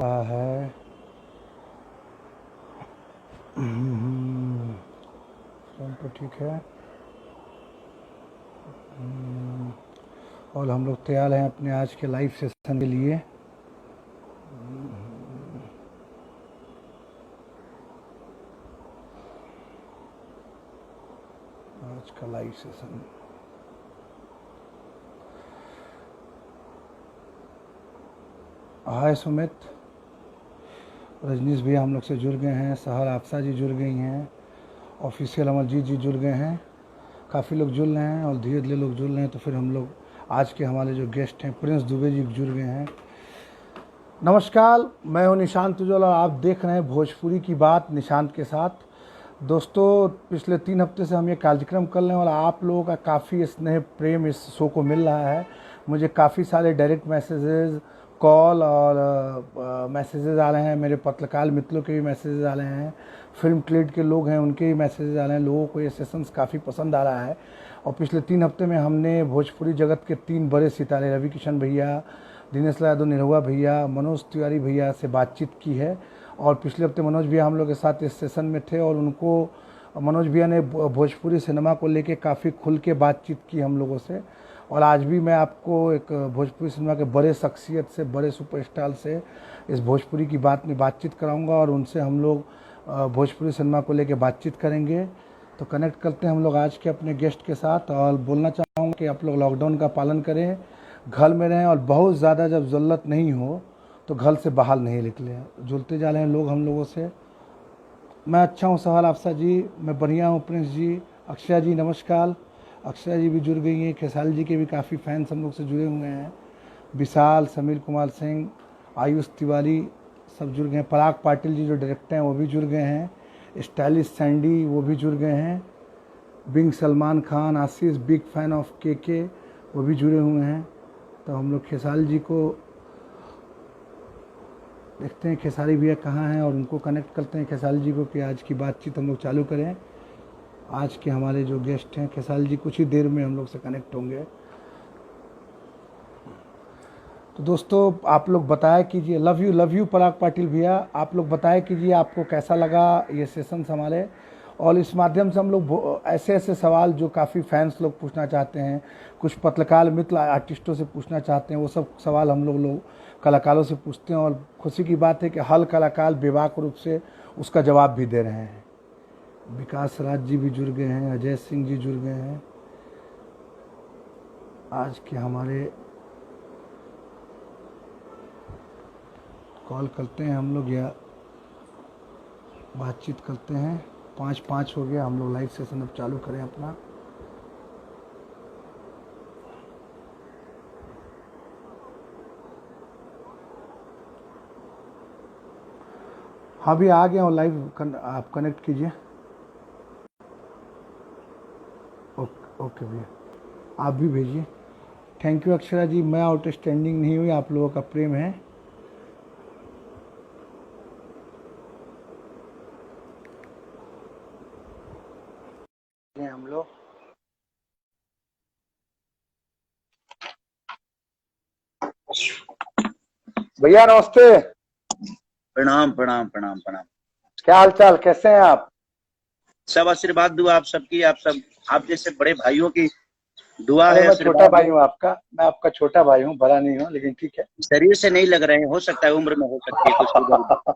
रहा है। फ्रेम तो ठीक है। और हम लोग तैयार हैं अपने आज के लाइव सेशन के लिए। आज का लाइव सेशन हाय सुमित, रजनीश भैया हम लोग से जुड़ गए हैं, सहर आफसा जी जुड़ गई हैं, ऑफिशियल अमरजीत जी जुड़ गए हैं, काफ़ी लोग जुड़ रहे हैं और धीरे धीरे लोग जुड़ रहे हैं। तो फिर हम लोग आज के हमारे जो गेस्ट हैं प्रिंस दुबे जी जुड़ गए हैं। नमस्कार, मैं हूं निशांत उज्ज्वल और आप देख रहे हैं भोजपुरी की बात निशांत के साथ। दोस्तों, पिछले 3 हफ्ते से हम ये कार्यक्रम कर रहे हैं और आप लोगों का काफ़ी स्नेह प्रेम इस शो को मिल रहा है। मुझे काफ़ी सारे डायरेक्ट मैसेजेस, कॉल और मैसेजेस आ रहे हैं। मेरे पत्रकार मित्रों के भी मैसेजेस आ रहे हैं, फिल्म ट्रेड के लोग हैं उनके भी मैसेजेस आ रहे हैं। लोगों को ये सेशंस काफ़ी पसंद आ रहा है। और पिछले 3 हफ्ते में हमने भोजपुरी जगत के 3 बड़े सितारे रवि किशन भैया, दिनेश लाल यादव निरहुआ भैया, मनोज तिवारी भैया से बातचीत की है। और पिछले हफ्ते मनोज भैया हम लोग के साथ इस सेशन में थे और उनको मनोज भैया ने भोजपुरी सिनेमा को लेके काफ़ी खुल के बातचीत की हम लोगों से। और आज भी मैं आपको एक भोजपुरी सिनेमा के बड़े शख्सियत से, बड़े सुपरस्टार से इस भोजपुरी की बात में बातचीत कराऊंगा और उनसे हम लोग भोजपुरी सिनेमा को लेके बातचीत करेंगे। तो कनेक्ट करते हैं हम लोग आज के अपने गेस्ट के साथ। और बोलना चाहूँगा कि आप लोग लॉकडाउन का पालन करें, घर में रहें और बहुत ज़्यादा जब ज़रूरत नहीं हो तो घर से बाहर नहीं निकलें। जुड़ते जा रहे हैं लोग हम लोगों से। मैं अच्छा हूँ सहर आफसा जी, मैं बढ़िया हूँ प्रिंस जी। अक्षय जी नमस्कार, अक्षय जी भी जुड़ गई हैं। खेसारी जी के भी काफ़ी फैंस हम लोग से जुड़े हुए हैं। विशाल, समीर कुमार सिंह, आयुष तिवारी सब जुड़ गए हैं। पराग पाटिल जी जो डायरेक्टर हैं वो भी जुड़ गए हैं। स्टाइलिश सैंडी वो भी जुड़ गए हैं। Being Salman Khan, Ashish big fan of के वो भी जुड़े हुए हैं। तो हम लोग खेसारी जी को देखते हैं, खेसारी भैया कहाँ हैं और उनको कनेक्ट करते हैं खेसारी जी को कि आज की बातचीत हम लोग चालू करें। आज के हमारे जो गेस्ट हैं खेसारी जी कुछ ही देर में हम लोग से कनेक्ट होंगे। तो दोस्तों आप लोग बताया कीजिए, लव यू पराग पाटिल भैया, आप लोग बताया कीजिए आपको कैसा लगा ये सेशंस हमारे। और इस माध्यम से हम लोग ऐसे ऐसे सवाल जो काफ़ी फैंस लोग पूछना चाहते हैं, कुछ पत्रकार मित्र आर्टिस्टों से पूछना चाहते हैं, वो सब सवाल हम लोग कलाकारों से पूछते हैं। और खुशी की बात है कि हर कलाकार बेबाक रूप से उसका जवाब भी दे रहे हैं। विकास राज जी भी जुड़ गए हैं, अजय सिंह जी जुड़ गए हैं। आज के हमारे कॉल करते हैं हम लोग या बातचीत करते हैं। 5 हो गया, हम लोग लाइव सेशन अब चालू करें अपना। हाँ भी आ गया हूँ लाइव, आप कनेक्ट कीजिए। ओके भैया, आप भी भेजिए। थैंक यू अक्षरा जी, मैं आउटस्टैंडिंग नहीं हुई, आप लोगों का प्रेम है। हम लोग भैया नमस्ते। प्रणाम प्रणाम प्रणाम प्रणाम। क्या हाल चाल, कैसे हैं आप? सब आशीर्वाद दुआ आप सबकी, आप जैसे बड़े भाइयों की दुआ है। मैं छोटा भाई हूँ आपका, मैं आपका छोटा भाई हूँ, बड़ा नहीं हूँ, लेकिन ठीक है। शरीर से नहीं लग रहे हैं, हो सकता है उम्र में हो सकती है कुछ।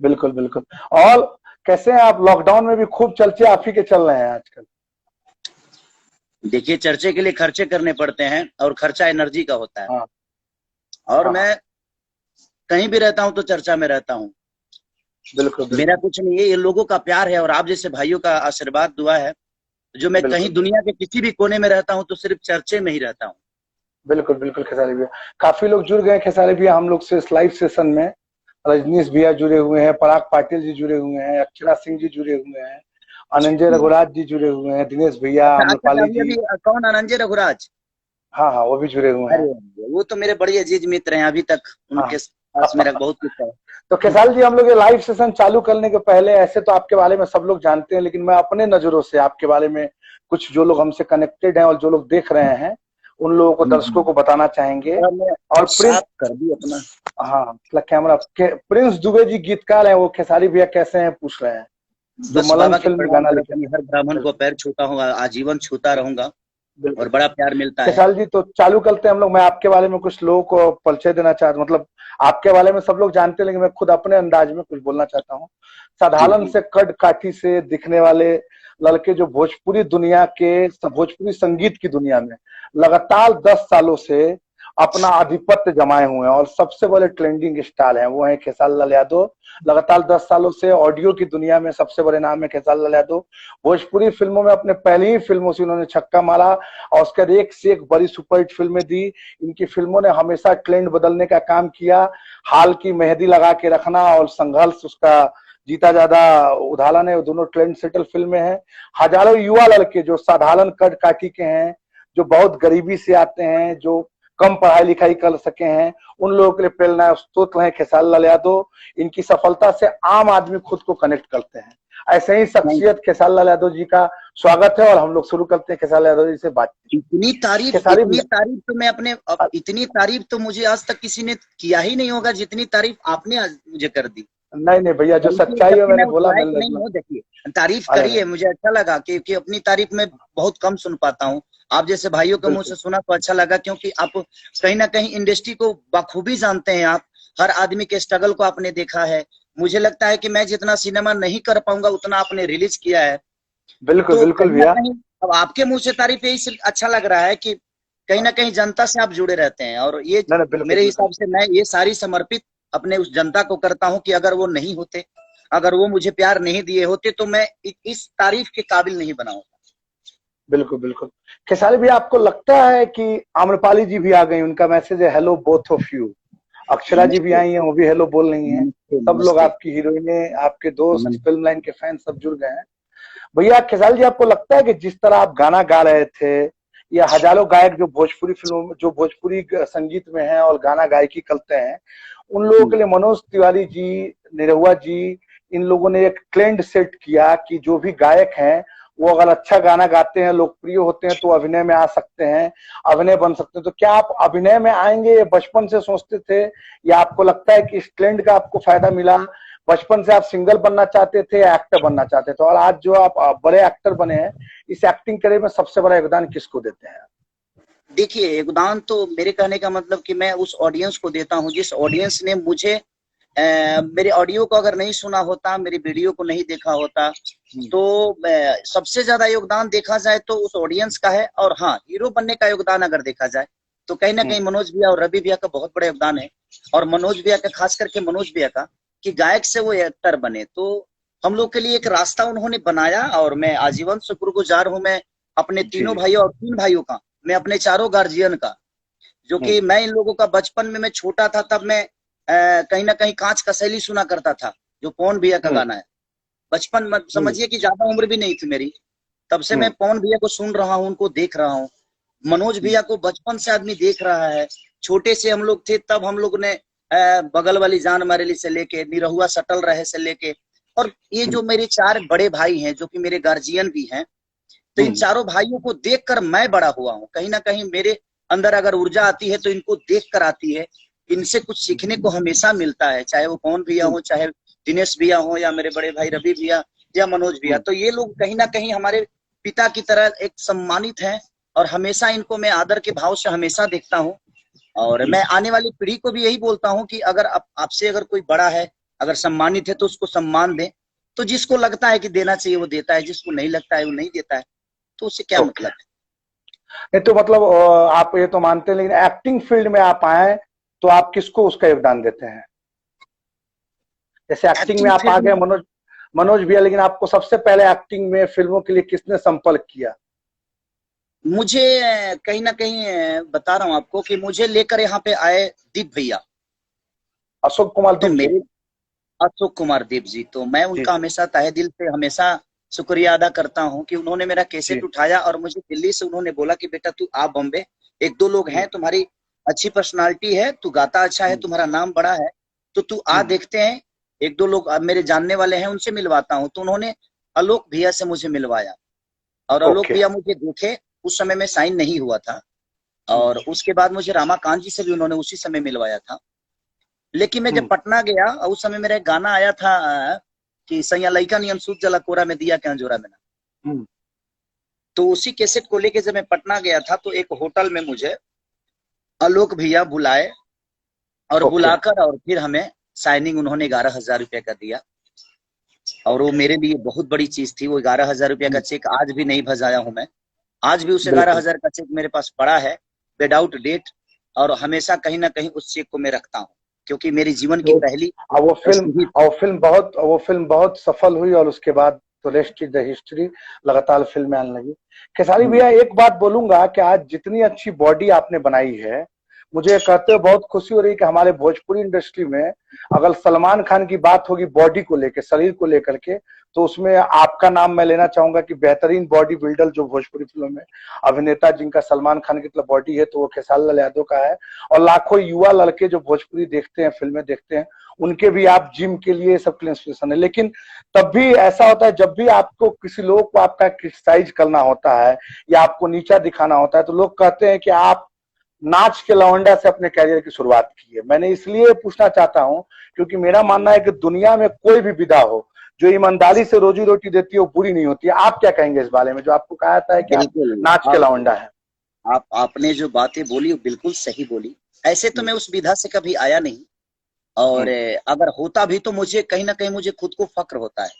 बिल्कुल बिल्कुल। और कैसे हैं आप? लॉकडाउन में भी खूब चर्चे आप ही के चल रहे हैं आजकल। देखिए, चर्चे के लिए खर्चे करने पड़ते हैं और खर्चा एनर्जी का होता है। हाँ। और मैं कहीं भी रहता हूँ तो चर्चा में रहता हूँ। बिल्कुल, मेरा कुछ नहीं है, ये लोगों का प्यार है और आप जैसे भाइयों का आशीर्वाद दुआ है। जो मैं कहीं दुनिया के किसी भी कोने में रहता हूँ तो सिर्फ चर्चे में ही रहता हूँ। बिल्कुल बिल्कुल खेसारी भैया, काफी लोग जुड़ गए खेसारी भैया हम लोग से इस लाइव सेशन में। रजनीश भैया जुड़े हुए हैं, पराग पाटिल जी जुड़े हुए हैं, अक्षरा सिंह जी जुड़े हुए हैं, अनंजय रघुराज जी जुड़े हुए हैं, दिनेश भैया, अम्रपाली जी। कौन? अनंजय रघुराज? हाँ, वो भी जुड़े हुए हैं। वो तो मेरे बड़े अजीज मित्र हैं, अभी तक उनके पास मेरा बहुत कुछ है। तो खेसारी जी, हम लोग ये लाइव सेशन चालू करने के पहले, ऐसे तो आपके बारे में सब लोग जानते हैं, लेकिन मैं अपने नजरों से आपके बारे में कुछ, जो लोग हमसे कनेक्टेड हैं और जो लोग देख रहे हैं उन लोगों को, दर्शकों को बताना चाहेंगे? और प्रिंस, साफ कर दी अपना। हाँ मतलब कैमरा प्रिंस दुबे जी गीतकार हैं, वो खेसारी भैया कैसे हैं पूछ रहे हैं, जो बस मलंग बाबा के फिल्म में प्रणाम गाना करता लिखे हूँ, थे। हर ब्राह्मण को बिल्कुल पैर छूता हूँ, आजीवन छूता रहूंगा बिल्कुल। और बड़ा प्यार मिलता है। खेसारी जी तो चालू करते हैं हम लोग। मैं आपके बारे में कुछ लोगों को परिचय देना चाहता हूँ, मतलब आपके बारे में सब लोग जानते हैं, लेकिन मैं खुद अपने अंदाज में कुछ बोलना चाहता हूँ। जी साधारण से कद काठी से दिखने वाले लड़के, जो भोजपुरी दुनिया के, भोजपुरी संगीत की दुनिया में लगातार 10 सालों से अपना आधिपत्य जमाए हुए हैं और सबसे बड़े ट्रेंडिंग स्टार हैं, वो है खेसारी लाल यादव। लगातार 10 सालों से ऑडियो की दुनिया में सबसे बड़े नाम है खेसारी लाल यादव। भोजपुरी फिल्मों में अपने पहली ही फिल्मों से उन्होंने छक्का मारा और उसके बाद एक से एक बड़ी सुपरहिट फिल्में दी। इनकी फिल्मों ने हमेशा ट्रेंड बदलने का काम किया। हाल की मेहंदी लगा के रखना और संघर्ष उसका जीता ज्यादा उदाहरण है, वो दोनों ट्रेंड सेटल फिल्में हैं। हजारों युवा लड़के जो साधारण कद काठी के हैं, जो बहुत गरीबी से आते हैं, जो कम पढ़ाई लिखाई कर सके हैं, उन लोगों के लिए प्रेरणा स्रोत है खेसारी लाल यादव। इनकी सफलता से आम आदमी खुद को कनेक्ट करते हैं। ऐसे ही शख्सियत खेसारी लाल यादव जी का स्वागत है और हम लोग शुरू करते हैं खेसारी लाल यादव जी से बातचीत। खेसारी इतनी तारीफ तो मैं अपने इतनी तारीफ तो मुझे आज तक किसी ने किया ही नहीं होगा जितनी तारीफ आपने आज मुझे कर दी। नहीं नहीं भैया, जो सच्चाई है जबकि मैं मैंने उस बोला, लायक मैं नहीं हूँ। देखिए, तारीफ अरे करी है, मुझे अच्छा लगा कि अपनी तारीफ में बहुत कम सुन पाता हूँ। आप जैसे भाइयों के मुंह बिल्कुल से सुना तो अच्छा लगा, क्योंकि आप कहीं ना कहीं इंडस्ट्री को बखूबी जानते हैं। आप हर आदमी के स्ट्रगल को आपने देखा है। मुझे लगता है कि मैं जितना सिनेमा नहीं कर पाऊंगा उतना आपने रिलीज किया है। बिल्कुल तो बिल्कुल कहीं ना भैया। कहीं अब आपके मुंह से तारीफ यही से अच्छा लग रहा है कि कहीं ना कहीं जनता से आप जुड़े रहते हैं, और ये नहीं नहीं, बिल्कुल मेरे बिल्कुल हिसाब से मैं ये सारी समर्पित अपने उस जनता को करता हूं कि अगर वो नहीं होते, अगर वो मुझे प्यार नहीं दिए होते तो मैं इस तारीफ के काबिल नहीं बना होता। बिल्कुल बिल्कुल। खेसारी भैया, आपको लगता है कि आम्रपाली जी भी आ गई? उनका मैसेज है, hello both of you. Akshara ji भी नमस्ते। आई हैं, वो भी हेलो बोल रही हैं। नमस्ते। सब लोग, नमस्ते। आपकी हीरोइनें, आपके दोस्त, नमस्ते। फिल्म लाइन के फैन सब जुड़ गए हैं। भैया खेसारी जी, आपको लगता है कि जिस तरह आप गाना गा रहे थे, या हजारों गायक जो भोजपुरी फिल्मों में, जो भोजपुरी संगीत में हैं और गाना गायकी करते हैं, उन लोगों के लिए मनोज तिवारी जी, निरहुआ जी, इन लोगों ने एक ट्रेंड सेट किया कि जो भी गायक हैं वो अगर अच्छा गाना गाते हैं, लोकप्रिय होते हैं, तो अभिनय में आ सकते हैं, अभिनय बन सकते हैं। तो क्या आप अभिनय में आएंगे, ये बचपन से सोचते थे, या आपको लगता है कि इस ट्रेंड का आपको फायदा मिला? बचपन से आप सिंगर बनना चाहते थे या एक्टर बनना चाहते थे, और आज जो आप बड़े एक्टर बने हैं, इस एक्टिंग करियर में सबसे बड़ा योगदान किसको देते हैं? देखिए, योगदान तो मेरे कहने का मतलब कि मैं उस ऑडियंस को देता हूँ जिस ऑडियंस ने मुझे मेरे ऑडियो को अगर नहीं सुना होता, मेरी वीडियो को नहीं देखा होता, तो सबसे ज्यादा योगदान देखा जाए तो उस ऑडियंस का है। और हाँ, हीरो बनने का योगदान अगर देखा जाए तो कहीं ना कहीं मनोज भैया और रवि भैया का बहुत बड़ा योगदान है। और मनोज भैया का, खास करके मनोज भैया का, कि गायक से वो एक्टर बने, तो हम लोग के लिए एक रास्ता उन्होंने बनाया। और मैं आजीवन शुक्रगुजार हूँ, मैं अपने तीनों जी भाइयों और 3 भाइयों का, मैं अपने 4 गार्जियन का, जो कि मैं इन लोगों का बचपन में, मैं छोटा था तब मैं कहीं ना कहीं कांच का शैली सुना करता था, जो पवन भैया का गाना है। बचपन में समझिए कि ज्यादा उम्र भी नहीं थी मेरी, तब से मैं पवन भैया को सुन रहा हूँ, उनको देख रहा हूँ। मनोज भैया को बचपन से आदमी देख रहा है। छोटे से हम लोग थे तब हम लोग ने बगल वाली जान मारेली से लेके, निरहुआ सटल रहे से लेके, और ये जो मेरे 4 बड़े भाई हैं जो कि मेरे गार्जियन भी हैं, तो इन 4 भाइयों को देखकर मैं बड़ा हुआ हूँ। कहीं ना कहीं मेरे अंदर अगर ऊर्जा आती है तो इनको देखकर आती है। इनसे कुछ सीखने को हमेशा मिलता है, चाहे वो पवन भैया हो, चाहे दिनेश भैया हो, या मेरे बड़े भाई रवि भैया, या मनोज भैया। तो ये लोग कहीं ना कहीं हमारे पिता की तरह एक सम्मानित हैं, और हमेशा इनको मैं आदर के भाव से हमेशा देखता हूँ। और मैं आने वाली पीढ़ी को भी यही बोलता हूँ कि अगर आपसे अगर कोई बड़ा है, अगर सम्मानित है, तो उसको सम्मान दें। तो जिसको लगता है कि देना चाहिए वो देता है, जिसको नहीं लगता है वो नहीं देता है, तो उससे क्या ओके। मतलब है। नहीं तो मतलब आप ये तो मानते हैं, लेकिन एक्टिंग फील्ड में आप आए तो आप किसको उसका योगदान देते हैं? जैसे एक्टिंग में एक्टिंग आप आ फील्ड गए, में मनोज मनोज भैया, लेकिन आपको सबसे पहले एक्टिंग में, फिल्मों के लिए किसने संपर्क किया? मुझे कहीं ना कहीं बता रहा हूँ आपको कि मुझे लेकर यहाँ पे आए दीप भैया। अशोक कुमार तो दीप जी। मेरे अशोक कुमार देव जी, तो मैं जी उनका हमेशा तहे दिल से हमेशा शुक्रिया अदा करता हूँ कि उन्होंने मेरा जी। कैसेट उठाया और मुझे दिल्ली से उन्होंने बोला कि बेटा तू आ बॉम्बे, 1-2 लोग हैं, तुम्हारी अच्छी पर्सनालिटी है, तू गाता अच्छा है, तुम्हारा नाम बड़ा है, तो तू आ, देखते हैं। 1-2 लोग मेरे जानने वाले हैं, उनसे मिलवाता हूँ। तो उन्होंने आलोक भैया से मुझे मिलवाया, और आलोक ओके। भैया मुझे देखे, उस समय में साइन नहीं हुआ था। और उसके बाद मुझे रमाकांत जी से भी उन्होंने उसी समय मिलवाया था। लेकिन मैं जब पटना गया उस समय मेरा एक गाना आया था कि सैया लइका नियन सूत जला कोरा में दिया क्या जोरा में ना। तो उसी कैसेट को लेके जब मैं पटना गया था तो एक होटल में मुझे आलोक भैया बुलाए और बुलाकर और फिर हमें साइनिंग उन्होंने 11,000 रुपये का दिया। और वो मेरे लिए बहुत बड़ी चीज थी। वो 11,000 रुपये का चेक आज भी नहीं भजाया हूं मैं। आज भी उस 11,000 का चेक मेरे पास पड़ा है विदाउट डेट, और हमेशा कहीं ना कहीं उस चेक को मैं रखता हूँ, क्योंकि मेरी जीवन की पहली वो फिल्म बहुत सफल हुई और उसके बाद तो रेस्ट इज द हिस्ट्री, लगातार फिल्में आने लगी। खेसारी भैया एक बात बोलूंगा कि आज जितनी अच्छी बॉडी आपने बनाई है, मुझे कहते हुए बहुत खुशी हो रही है कि हमारे भोजपुरी इंडस्ट्री में अगर सलमान खान की बात होगी बॉडी को लेकर, शरीर को लेकर के, तो उसमें आपका नाम मैं लेना चाहूंगा कि बेहतरीन बॉडी बिल्डर जो भोजपुरी फिल्म में अभिनेता जिनका सलमान खान की तरह बॉडी है तो वो खेसारी लाल यादव का है। और लाखों युवा लड़के जो भोजपुरी देखते हैं, फिल्में देखते हैं, उनके भी आप जिम के लिए सब के इंस्पिरेशन है। लेकिन तब भी ऐसा होता है जब भी आपको किसी लोग को आपका क्रिटिसाइज करना होता है या आपको नीचा दिखाना होता है तो लोग कहते हैं कि आप नाच के लवंडा से अपने कैरियर की शुरुआत की है। मैंने इसलिए पूछना चाहता हूं क्योंकि मेरा मानना है कि दुनिया में कोई भी विधा हो जो ईमानदारी से रोजी रोटी देती है वो बुरी नहीं होती है। आप क्या कहेंगे इस बारे में जो आपको कहा जाता है कि नाच के लवंडा है? आपने जो बातें बोली बिल्कुल सही बोली। ऐसे तो मैं उस विधा से कभी आया नहीं, और अगर होता भी तो मुझे कहीं ना कहीं मुझे खुद को फक्र होता है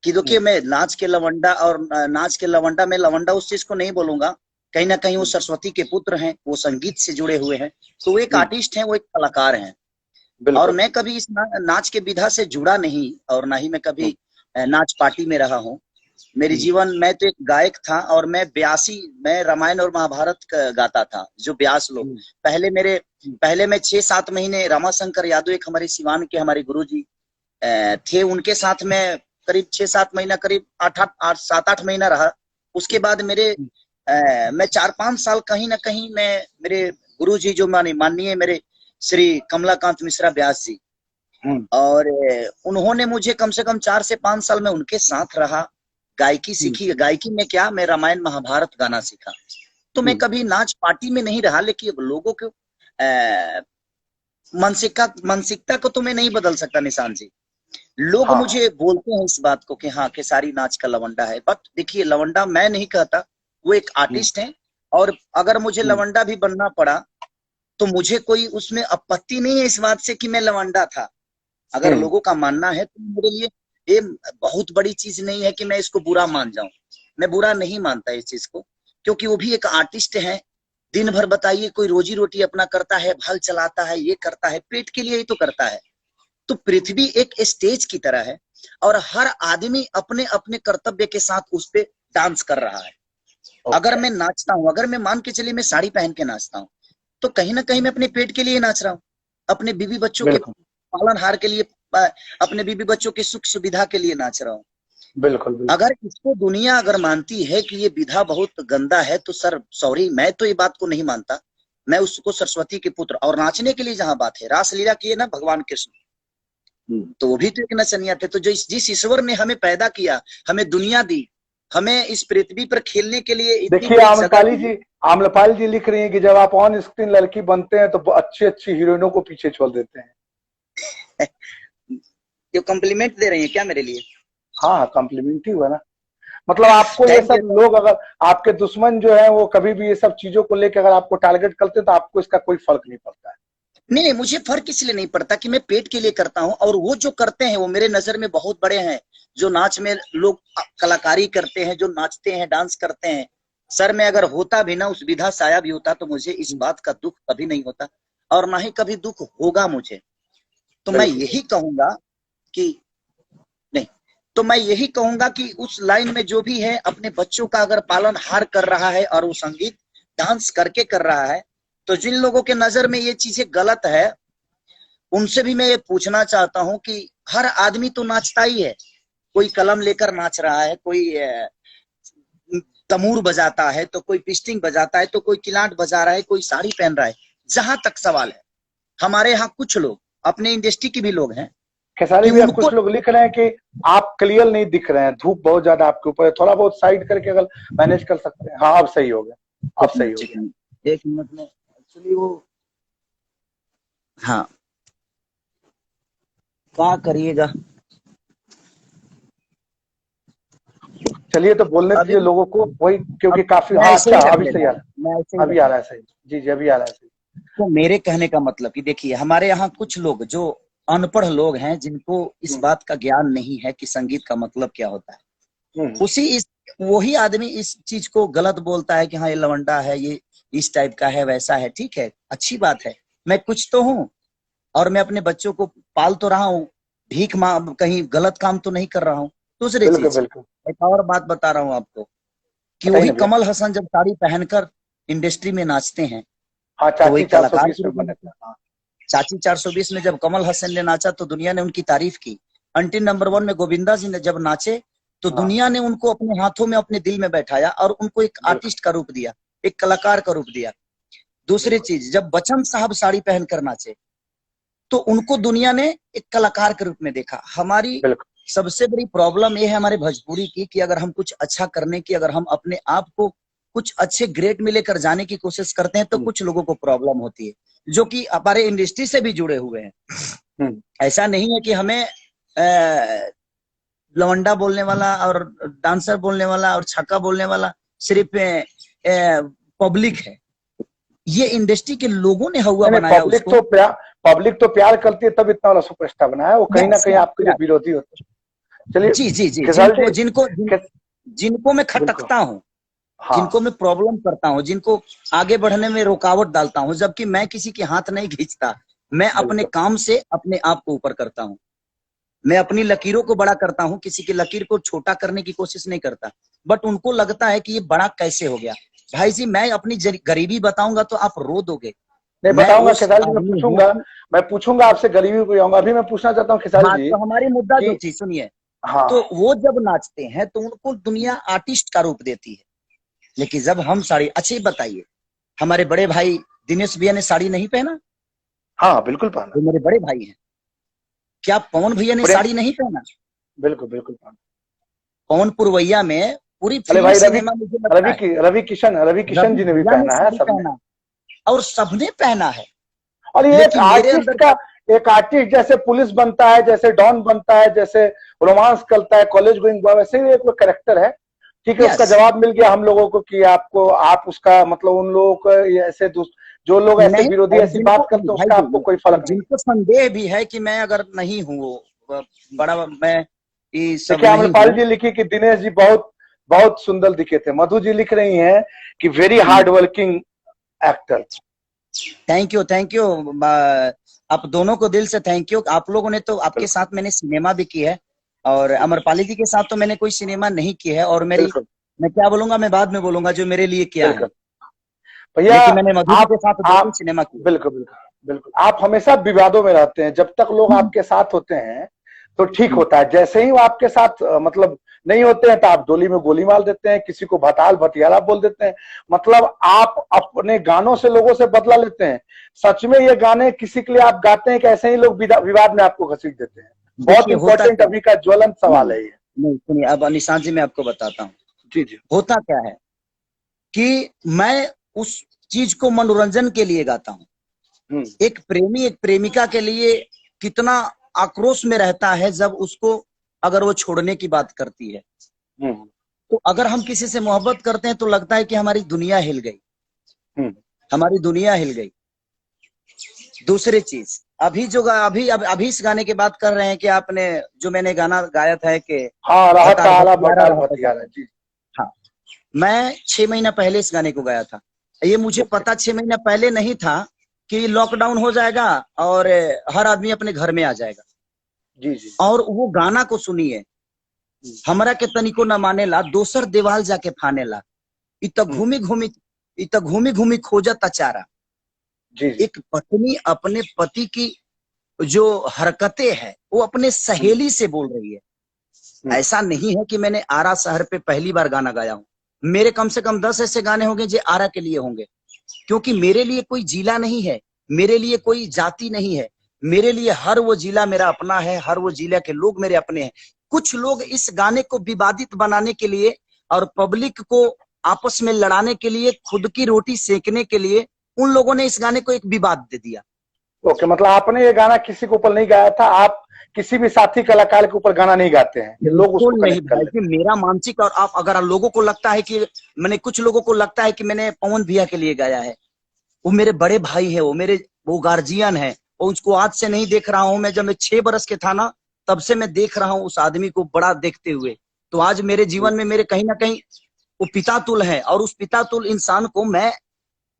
कि देखिए मैं नाच के लवंडा, और नाच के लवंडा में लवंडा उस चीज को नहीं बोलूंगा, कहीं ना कहीं वो सरस्वती के पुत्र हैं, वो संगीत से जुड़े हुए हैं, तो वो एक आर्टिस्ट हैं, वो एक कलाकार हैं। और मैं कभी इस नाच के विधा से जुड़ा नहीं, और ना ही मैं कभी नाच पार्टी में रहा हूँ। मेरी जीवन, मैं तो एक गायक था, और मैं रामायण और महाभारत गाता था। जो व्यास लोग पहले मैं 6-7 महीने रामाशंकर यादव, एक हमारे सिवान के हमारे गुरुजी थे, उनके साथ में करीब 6-7 महीना, करीब 7-8 महीना रहा। उसके बाद मैं 4-5 साल कहीं ना कहीं मेरे गुरुजी जो माननीय मेरे श्री कमलाकांत मिश्रा व्यास जी, और उन्होंने मुझे कम से कम 4 से 5 साल में उनके साथ रहा, गायकी सीखी। गायकी में क्या, मैं रामायण महाभारत गाना सीखा। तो मैं कभी नाच पार्टी में नहीं रहा, लेकिन लोगों को मानसिकता को तो मैं नहीं बदल सकता निशान जी। लोग मुझे बोलते हैं इस बात को कि हाँ खेसारी नाच का लवंडा है, बट देखिए लवंडा मैं नहीं कहता, वो एक आर्टिस्ट है। और अगर मुझे लवंडा भी बनना पड़ा तो मुझे कोई उसमें आपत्ति नहीं है इस बात से कि मैं लवंडा था। अगर लोगों का मानना है तो मेरे लिए ये बहुत बड़ी चीज नहीं है कि मैं इसको बुरा मान जाऊं। मैं बुरा नहीं मानता इस चीज को, क्योंकि वो भी एक आर्टिस्ट है। दिन भर बताइए, कोई रोजी रोटी अपना करता है, हल चलाता है, ये करता है, पेट के लिए ही तो करता है। तो पृथ्वी एक स्टेज की तरह है, और हर आदमी अपने अपने कर्तव्य के साथ उस पर डांस कर रहा है। अगर मैं नाचता हूँ, अगर मैं मान के चलिए मैं साड़ी पहन के नाचता हूँ, तो कहीं ना कहीं मैं अपने पेट के लिए नाच रहा हूँ, अपने बीवी बच्चों के पालनहार के लिए, अपने बीवी बच्चों की सुख सुविधा के लिए नाच रहा हूँ। बिल्कुल। अगर इसको दुनिया अगर मानती है कि ये विधा बहुत गंदा है तो सर सॉरी, मैं तो ये बात को नहीं मानता। मैं उसको सरस्वती के पुत्र, और नाचने के लिए जहां बात है, रासलीला किए ना भगवान कृष्ण, तो वो भी तो एक नचनिया थे। तो जिस ईश्वर ने हमें पैदा किया, हमें दुनिया दी, हमें इस पृथ्वी पर खेलने के लिए। देखिए आम्रपाली जी लिख रही हैं कि जब आप ऑन स्क्रीन लड़की बनते हैं तो अच्छी अच्छी हीरोइनों को पीछे छोड़ देते हैं। ये कॉम्प्लीमेंट दे रही हैं क्या मेरे लिए? हाँ, कॉम्प्लीमेंट ही हुआ ना। मतलब आपको ये सब लोग, अगर आपके दुश्मन जो है वो कभी भी ये सब चीजों को लेकर अगर आपको टारगेट करते हैं तो आपको इसका कोई फर्क नहीं पड़ता है? नहीं, मुझे फर्क इसलिए नहीं पड़ता कि मैं पेट के लिए करता हूं, और वो जो करते हैं वो मेरे नजर में बहुत बड़े हैं। जो नाच में लोग कलाकारी करते हैं, जो नाचते हैं, डांस करते हैं, सर मैं अगर होता भी ना, उस विधा से आया भी होता, तो मुझे इस बात का दुख कभी नहीं होता, और ना ही कभी दुख होगा मुझे। तो मैं यही कहूंगा कि नहीं, तो मैं यही कहूंगा कि उस लाइन में जो भी है अपने बच्चों का अगर पालन हार कर रहा है और वो संगीत डांस करके कर रहा है, तो जिन लोगों के नजर में ये चीजें गलत है उनसे भी मैं ये पूछना चाहता हूं कि हर आदमी तो नाचता ही है। कोई कलम लेकर नाच रहा है, कोई तमूर बजाता है, तो कोई पिस्टिंग बजाता है, तो कोई किलाट बजा रहा है, कोई साड़ी पहन रहा है। जहां तक सवाल है, हमारे यहाँ कुछ लोग, अपने इंडस्ट्री के भी लोग हैं, खेसारी भैया, कुछ लोग लिख रहे हैं कि आप क्लियर नहीं दिख रहे हैं, धूप बहुत ज्यादा आपके ऊपर है, थोड़ा बहुत साइड करके अगर मैनेज कर सकते हैं। हाँ अब सही हो गया, अब सही हो गया। एक मिनट में एक्चुअली वो, हाँ क्या करिएगा। चलिए तो बोलने अभी दीजिए लोगों को वही, क्योंकि अब काफी, मैं हाँ ऐसे अच्छा ही रख अभी सही लेता आ हूँ, रहा मैं ऐसे है, ही अभी रख आ रहा है लेता सही। जी जी अभी आ रहा है सही। हूँ। तो मेरे कहने का मतलब कि देखिए, हमारे यहाँ कुछ लोग जो अनपढ़ लोग हैं, जिनको इस हम्म बात का ज्ञान नहीं है कि संगीत का मतलब क्या होता है, हम्म उसी इस वही आदमी इस चीज को गलत बोलता है कि हाँ ये लवंडा है, ये इस टाइप का है, वैसा है। ठीक है, अच्छी बात है, मैं कुछ तो हूँ, और मैं अपने बच्चों को पाल तो रहा हूँ, भीख मांग कहीं गलत काम तो नहीं कर रहा हूँ। दूसरी बिल्कुल चीज, बिल्कुल। एक और बात बता रहा हूँ आपको, कि बताइए वही ना भैया। कमल हसन जब साड़ी पहनकर इंडस्ट्री में नाचते हैं, हाँ तो वही चाची कलाकार 420 शुरू में भी बने होते थे, हैं। हाँ। चाची 420 में जब कमल हसन ने नाचा तो दुनिया ने उनकी तारीफ की। अंटी नंबर 1 में गोविंदा जी ने जब नाचे तो हाँ दुनिया ने उनको अपने हाथों में अपने दिल में बैठाया और उनको एक बिल्कुल आर्टिस्ट का रूप दिया, एक कलाकार का रूप दिया। दूसरी बिल्कुल। चीज, जब बच्चन साहब साड़ी पहनकर नाचे तो उनको दुनिया ने एक कलाकार के रूप में देखा। हमारी बिल्कुल सबसे बड़ी प्रॉब्लम ये है हमारे भोजपुरी की, कि अगर हम कुछ अच्छा करने की, अगर हम अपने आप को कुछ अच्छे ग्रेड में लेकर जाने की कोशिश करते हैं, तो हम्म कुछ लोगों को प्रॉब्लम होती है, जो कि हमारे इंडस्ट्री से भी जुड़े हुए हैं। हम्म। ऐसा नहीं है कि हमें लवंडा बोलने वाला और डांसर बोलने वाला और छक्का बोलने वाला सिर्फ पब्लिक है, ये इंडस्ट्री के लोगों ने हवा नहीं नहीं, बनाया उसको। पब्लिक तो प्यार करती है, तब इतना वाला सुपरस्टार बना है वो, कहीं ना यस कहीं यस आपके जो यस। विरोधी होते हैं। चलिए जी जी जी, खेसारी जिनको जी, जिनको खेस, जिनको मैं बिल्कुल खटकता हूँ, जिनको हाँ मैं प्रॉब्लम करता हूँ, जिनको आगे बढ़ने में रुकावट डालता हूँ, जबकि मैं किसी के हाथ नहीं खींचता, मैं अपने बिल्कुल। काम से अपने आप को ऊपर करता हूँ, मैं अपनी लकीरों को बड़ा करता हूँ, किसी की लकीर को छोटा करने की कोशिश नहीं करता। बट उनको लगता है कि ये बड़ा कैसे हो गया। भाई जी, मैं अपनी गरीबी बताऊंगा तो आप रो दोगे। नहीं मैं बताऊंगा उस खेसारी जी, आदमी हूँ कि, मैं पूछूंगा आपसे, गरीबी को आऊंगा। अभी मैं पूछना चाहता हूँ खेसारी हाँ जी तो हमारी मुद्दा जो कि थी सुनिए, तो हाँ वो जब नाचते हैं तो उनको दुनिया आर्टिस्ट का रूप देती है। लेकिन जब हम साड़ी, अच्छी बताइए, हमारे बड़े भाई दिनेश भैया ने साड़ी नहीं पहना? हाँ बिल्कुल पाना। वो मेरे बड़े भाई हैं। क्या पवन भैया ने प्रेम, साड़ी नहीं पहना? बिल्कुल बिल्कुल पाना। पवन पुरवैया में पूरी अरे फिल्म भाई सिनेमा मुझे लगता है रवि किशन रवि जी ने भी भैया ने पहना है साड़ी सबने। पहना, और सबने पहना है। और ये लेकिन मेरे अंदर, एक आर्टिस्ट जैसे पुलिस बनता है, जैसे डॉन बनता है, जैसे रोमांस करता है, कॉलेज गोइंग बॉय, वैसे ही एक वो कैरेक्टर है। ठीक है, उसका यस, जवाब मिल गया हम लोगों को कि आपको, आप उसका मतलब उन लोगों को ये ऐसे जो लोग ऐसे नहीं, विरोधी और ऐसी जिनको बात करते हैं भाई उसका आपको जी, कोई और फर्क नहीं है। जिनको संदेह भी है कि मैं अगर नहीं हूँ वो बड़ा, मैं ये सब देखिए नहीं आम्रपाल हूँ। जी लिखी कि दिनेश जी बहुत बहुत सुंदर दिखे थे। मधु जी लिख रही हैं कि very hard working actor. Thank you thank you, आप दोनों को दिल से थैंक यू। आप लोगों ने तो, आपके बिल्कुल साथ मैंने सिनेमा भी की है, और अमरपाली जी के साथ तो मैंने कोई सिनेमा नहीं की है। और मेरी, बिल्कुल मैं क्या बोलूंगा, मैं बाद में बोलूंगा जो मेरे लिए किया है। बिल्कुल भैया। लेकिन मैंने मधु जी आप के साथ 2-3 आप सिनेमा किए। बिल्कुल बिल्कुल बिल्कुल, आप हमेशा विवादों में रहते हैं। जब तक लोग हम्म, आपके साथ होते हैं तो ठीक हम्म। होता है, जैसे ही वो आपके साथ मतलब नहीं होते हैं तो आप डोली में गोली मार देते हैं, किसी को भताल भतियाला बोल देते हैं। मतलब आप अपने गानों से लोगों से बदला लेते हैं। सच में ये गाने किसी के लिए आप गाते हैं कि ऐसे ही लोग विवाद में आपको घसीट देते हैं? बहुत देखिए होता इंपॉर्टेंट क्या है, अभी का ज्वलंत सवाल नहीं है ये। नहीं सुनिए, अब निशांत जी मैं आपको बताता हूँ। जी जी। होता क्या है कि मैं उस चीज को मनोरंजन के लिए गाता हूँ। हम्म एक प्रेमी एक प्रेमिका के लिए कितना आक्रोश में रहता है जब उसको, अगर वो छोड़ने की बात करती है। हम्म तो अगर हम किसी से मोहब्बत करते हैं तो लगता है कि हमारी दुनिया हिल गई, हम्म। हमारी दुनिया हिल गई। दूसरी चीज, अभी जो अभी इस गाने की बात कर रहे हैं कि आपने, जो मैंने गाना गाया था कि हाँ रहत भतार आला भतियारा भटाल रहता भतियारा जाता। जी। हाँ, मैं 6 महीना पहले इस गाने को गाया था। ये मुझे ओके। पता 6 महीना पहले नहीं था कि लॉकडाउन हो जाएगा और हर आदमी अपने घर में आ जाएगा। जी जी। और वो गाना को सुनिए, हम्म हमरा के तनिको न माने ला, दोसर देवाल जाके फाने ला, इत हम्म, घूमी घूमी, इत घूमी घूमी खोजत चारा। जी जी। एक पत्नी अपने पति की जो हरकतें है वो अपने हम्म सहेली से बोल रही है। हम्म ऐसा नहीं है कि मैंने आरा शहर पे पहली बार गाना गाया हूँ। मेरे कम से कम 10 ऐसे गाने होंगे जो आरा के लिए होंगे, क्योंकि मेरे लिए कोई जिला नहीं है, मेरे लिए कोई जाति नहीं है। मेरे लिए हर वो जिला मेरा अपना है, हर वो जिला के लोग मेरे अपने हैं। कुछ लोग इस गाने को विवादित बनाने के लिए और पब्लिक को आपस में लड़ाने के लिए, खुद की रोटी सेकने के लिए उन लोगों ने इस गाने को एक विवाद दे दिया। ओके, मतलब आपने ये गाना किसी के ऊपर नहीं गाया था, आप किसी भी साथी कलाकार के ऊपर गाना नहीं गाते हैं, ये लोग उसको बिल्कुल नहीं कनेक्ट कर भाई लेते जी, मेरा मानसिक, और आप अगर लोगों को लगता है कि मैंने, कुछ लोगों को लगता है कि मैंने पवन भैया के लिए गाया है, वो मेरे बड़े भाई है, वो गार्जियन है, और उसको आज से नहीं देख रहा हूं मैं, जब मैं 6 बरस के था ना, तब से मैं देख रहा हूं उस आदमी को बड़ा देखते हुए। तो आज मेरे जीवन में मेरे कहीं ना कहीं वो पिता तुल है, और उस पिता तुल इंसान को मैं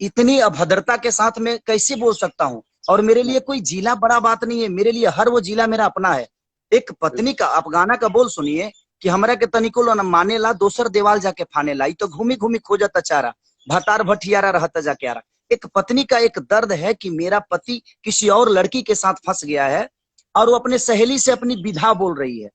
इतनी अभद्रता के साथ में कैसे बोल सकता हूँ। और मेरे लिए कोई जिला बड़ा बात नहीं है, मेरे लिए हर वो जिला मेरा अपना है। एक पत्नी का, आप गाना का बोल सुनिए कि हमरा के तनिको न माने ला, दोसर देवाल जाके फाने ला, तो घूमी घूमी खोजता चारा, भतार भटियारा रहता जाके आरा। एक पत्नी का एक दर्द है कि मेरा पति किसी और लड़की के साथ फंस गया है, और वो अपने सहेली से अपनी विधा बोल रही है।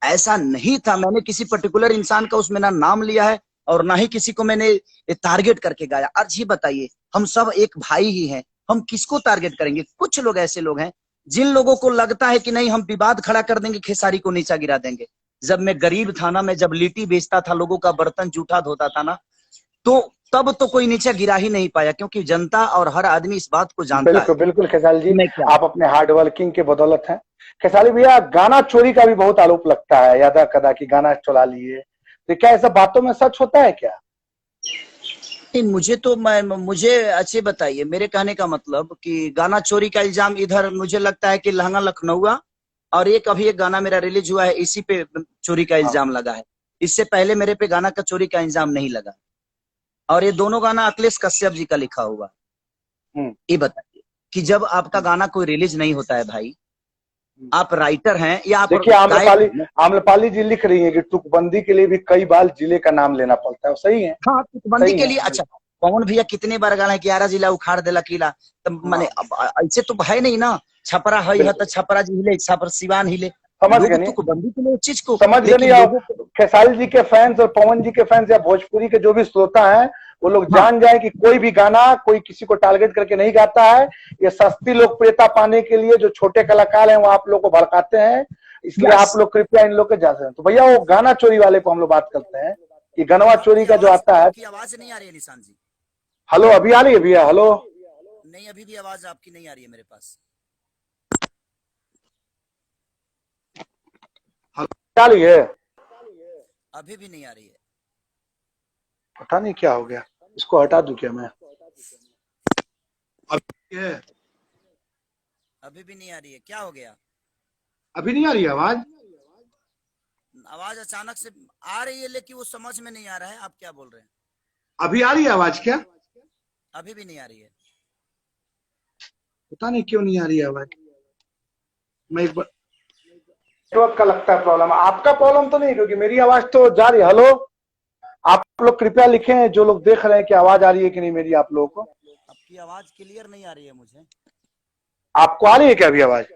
ऐसा नहीं था, मैंने किसी पर्टिकुलर इंसान का उसमें ना नाम लिया है, और ना ही किसी को मैंने टारगेट करके गाया। आज ये बताइए, हम सब एक भाई ही हैं, हम किसको टारगेट करेंगे? कुछ लोग ऐसे लोग हैं जिन लोगों को लगता है कि नहीं, हम विवाद खड़ा कर देंगे, खेसारी को नीचा गिरा देंगे। जब मैं गरीब था ना, मैं जब लिट्टी बेचता था, लोगों का बर्तन जूठा धोता था ना, तो तब तो कोई नीचा गिरा ही नहीं पाया, क्योंकि जनता और हर आदमी इस बात को जानता है बिल्कुल बिल्कुल खेसारी कि जी, मैं क्या। आप अपने हार्ड वर्किंग के बदौलत हैं। खेसारी भैया, गाना चोरी का भी बहुत आरोप लगता है, यादा कदा की गाना चुरा लिए, तो क्या ऐसा बातों में सच होता है क्या? नहीं, मुझे अच्छे बताइए, मेरे कहने का मतलब कि गाना चोरी का इल्जाम इधर मुझे लगता है कि लहंगा लखनऊआ, और एक अभी एक गाना मेरा रिलीज हुआ है, इसी पे चोरी का हाँ। इल्जाम लगा है। इससे पहले मेरे पे गाना का चोरी का इल्जाम नहीं लगा, और ये दोनों गाना अखिलेश कश्यप जी का लिखा हुआ। हम्म। ये बताइए कि जब आपका गाना कोई रिलीज नहीं होता है भाई, आप राइटर हैं या आप देखिए, गायक आम्रपाली हैं? आम्रपाली जी लिख रही है कि तुकबंदी के लिए भी कई बार जिले का नाम लेना पड़ता है, सही है? हाँ, तुकबंदी सही के है। लिए। अच्छा, पवन भैया कितने बार गाना है, 11 जिला उखाड़ देला किला, तो माने हाँ, ऐसे तो है नहीं ना, छपरा है तो बिल्कुल छपरा जी हिले, छपर सिवान हिले। समझ गए लोग नहीं, तुकबंदी के लिए उस चीज को, समझ गए नहीं। लेकिन आप लोगों को। खेसारी जी के फैंस और पवन जी के फैंस या भोजपुरी के जो भी श्रोता हैं, वो लोग हाँ, जान जाए कि कोई भी गाना कोई किसी को टारगेट करके नहीं गाता है। ये सस्ती लोकप्रियता पाने के लिए जो छोटे कलाकार हैं वो आप लोग को भड़काते हैं, इसलिए यस। आप लोग कृपया इन लोग के जाते हैं। तो भैया, वो गाना चोरी वाले को हम लोग बात करते हैं कि गनवा चोरी का जो आता है। आपकी आवाज नहीं आ रही है निशान जी। हेलो, अभी आ रही है भैया? हेलो, नहीं, अभी भी आवाज आपकी नहीं आ रही है मेरे पास। आ रही है? अभी भी नहीं आ रही है। पता नहीं क्या हो गया, इसको हटा दूं क्या मैं? अभी है? अभी भी नहीं आ रही है, क्या हो गया? अभी नहीं आ रही है आवाज? आवाज अचानक से आ रही है, लेकिन वो समझ में नहीं आ रहा है आप क्या बोल रहे हैं। अभी आ रही है आवाज क्या? अभी भी नहीं आ रही है। पता नहीं क्यों नहीं आ रही है आवाज। मैं एक बार, नेटवर्क का लगता है प्रॉब्लम, आपका प्रॉब्लम तो नहीं, क्योंकि मेरी आवाज तो जा रही है। हेलो, आप लोग कृपया लिखें, जो लोग देख रहे हैं, कि आवाज आ रही है कि नहीं मेरी आप लोगों को। आपकी आवाज क्लियर नहीं आ रही है मुझे। आपको आ रही है क्या अभी आवाज?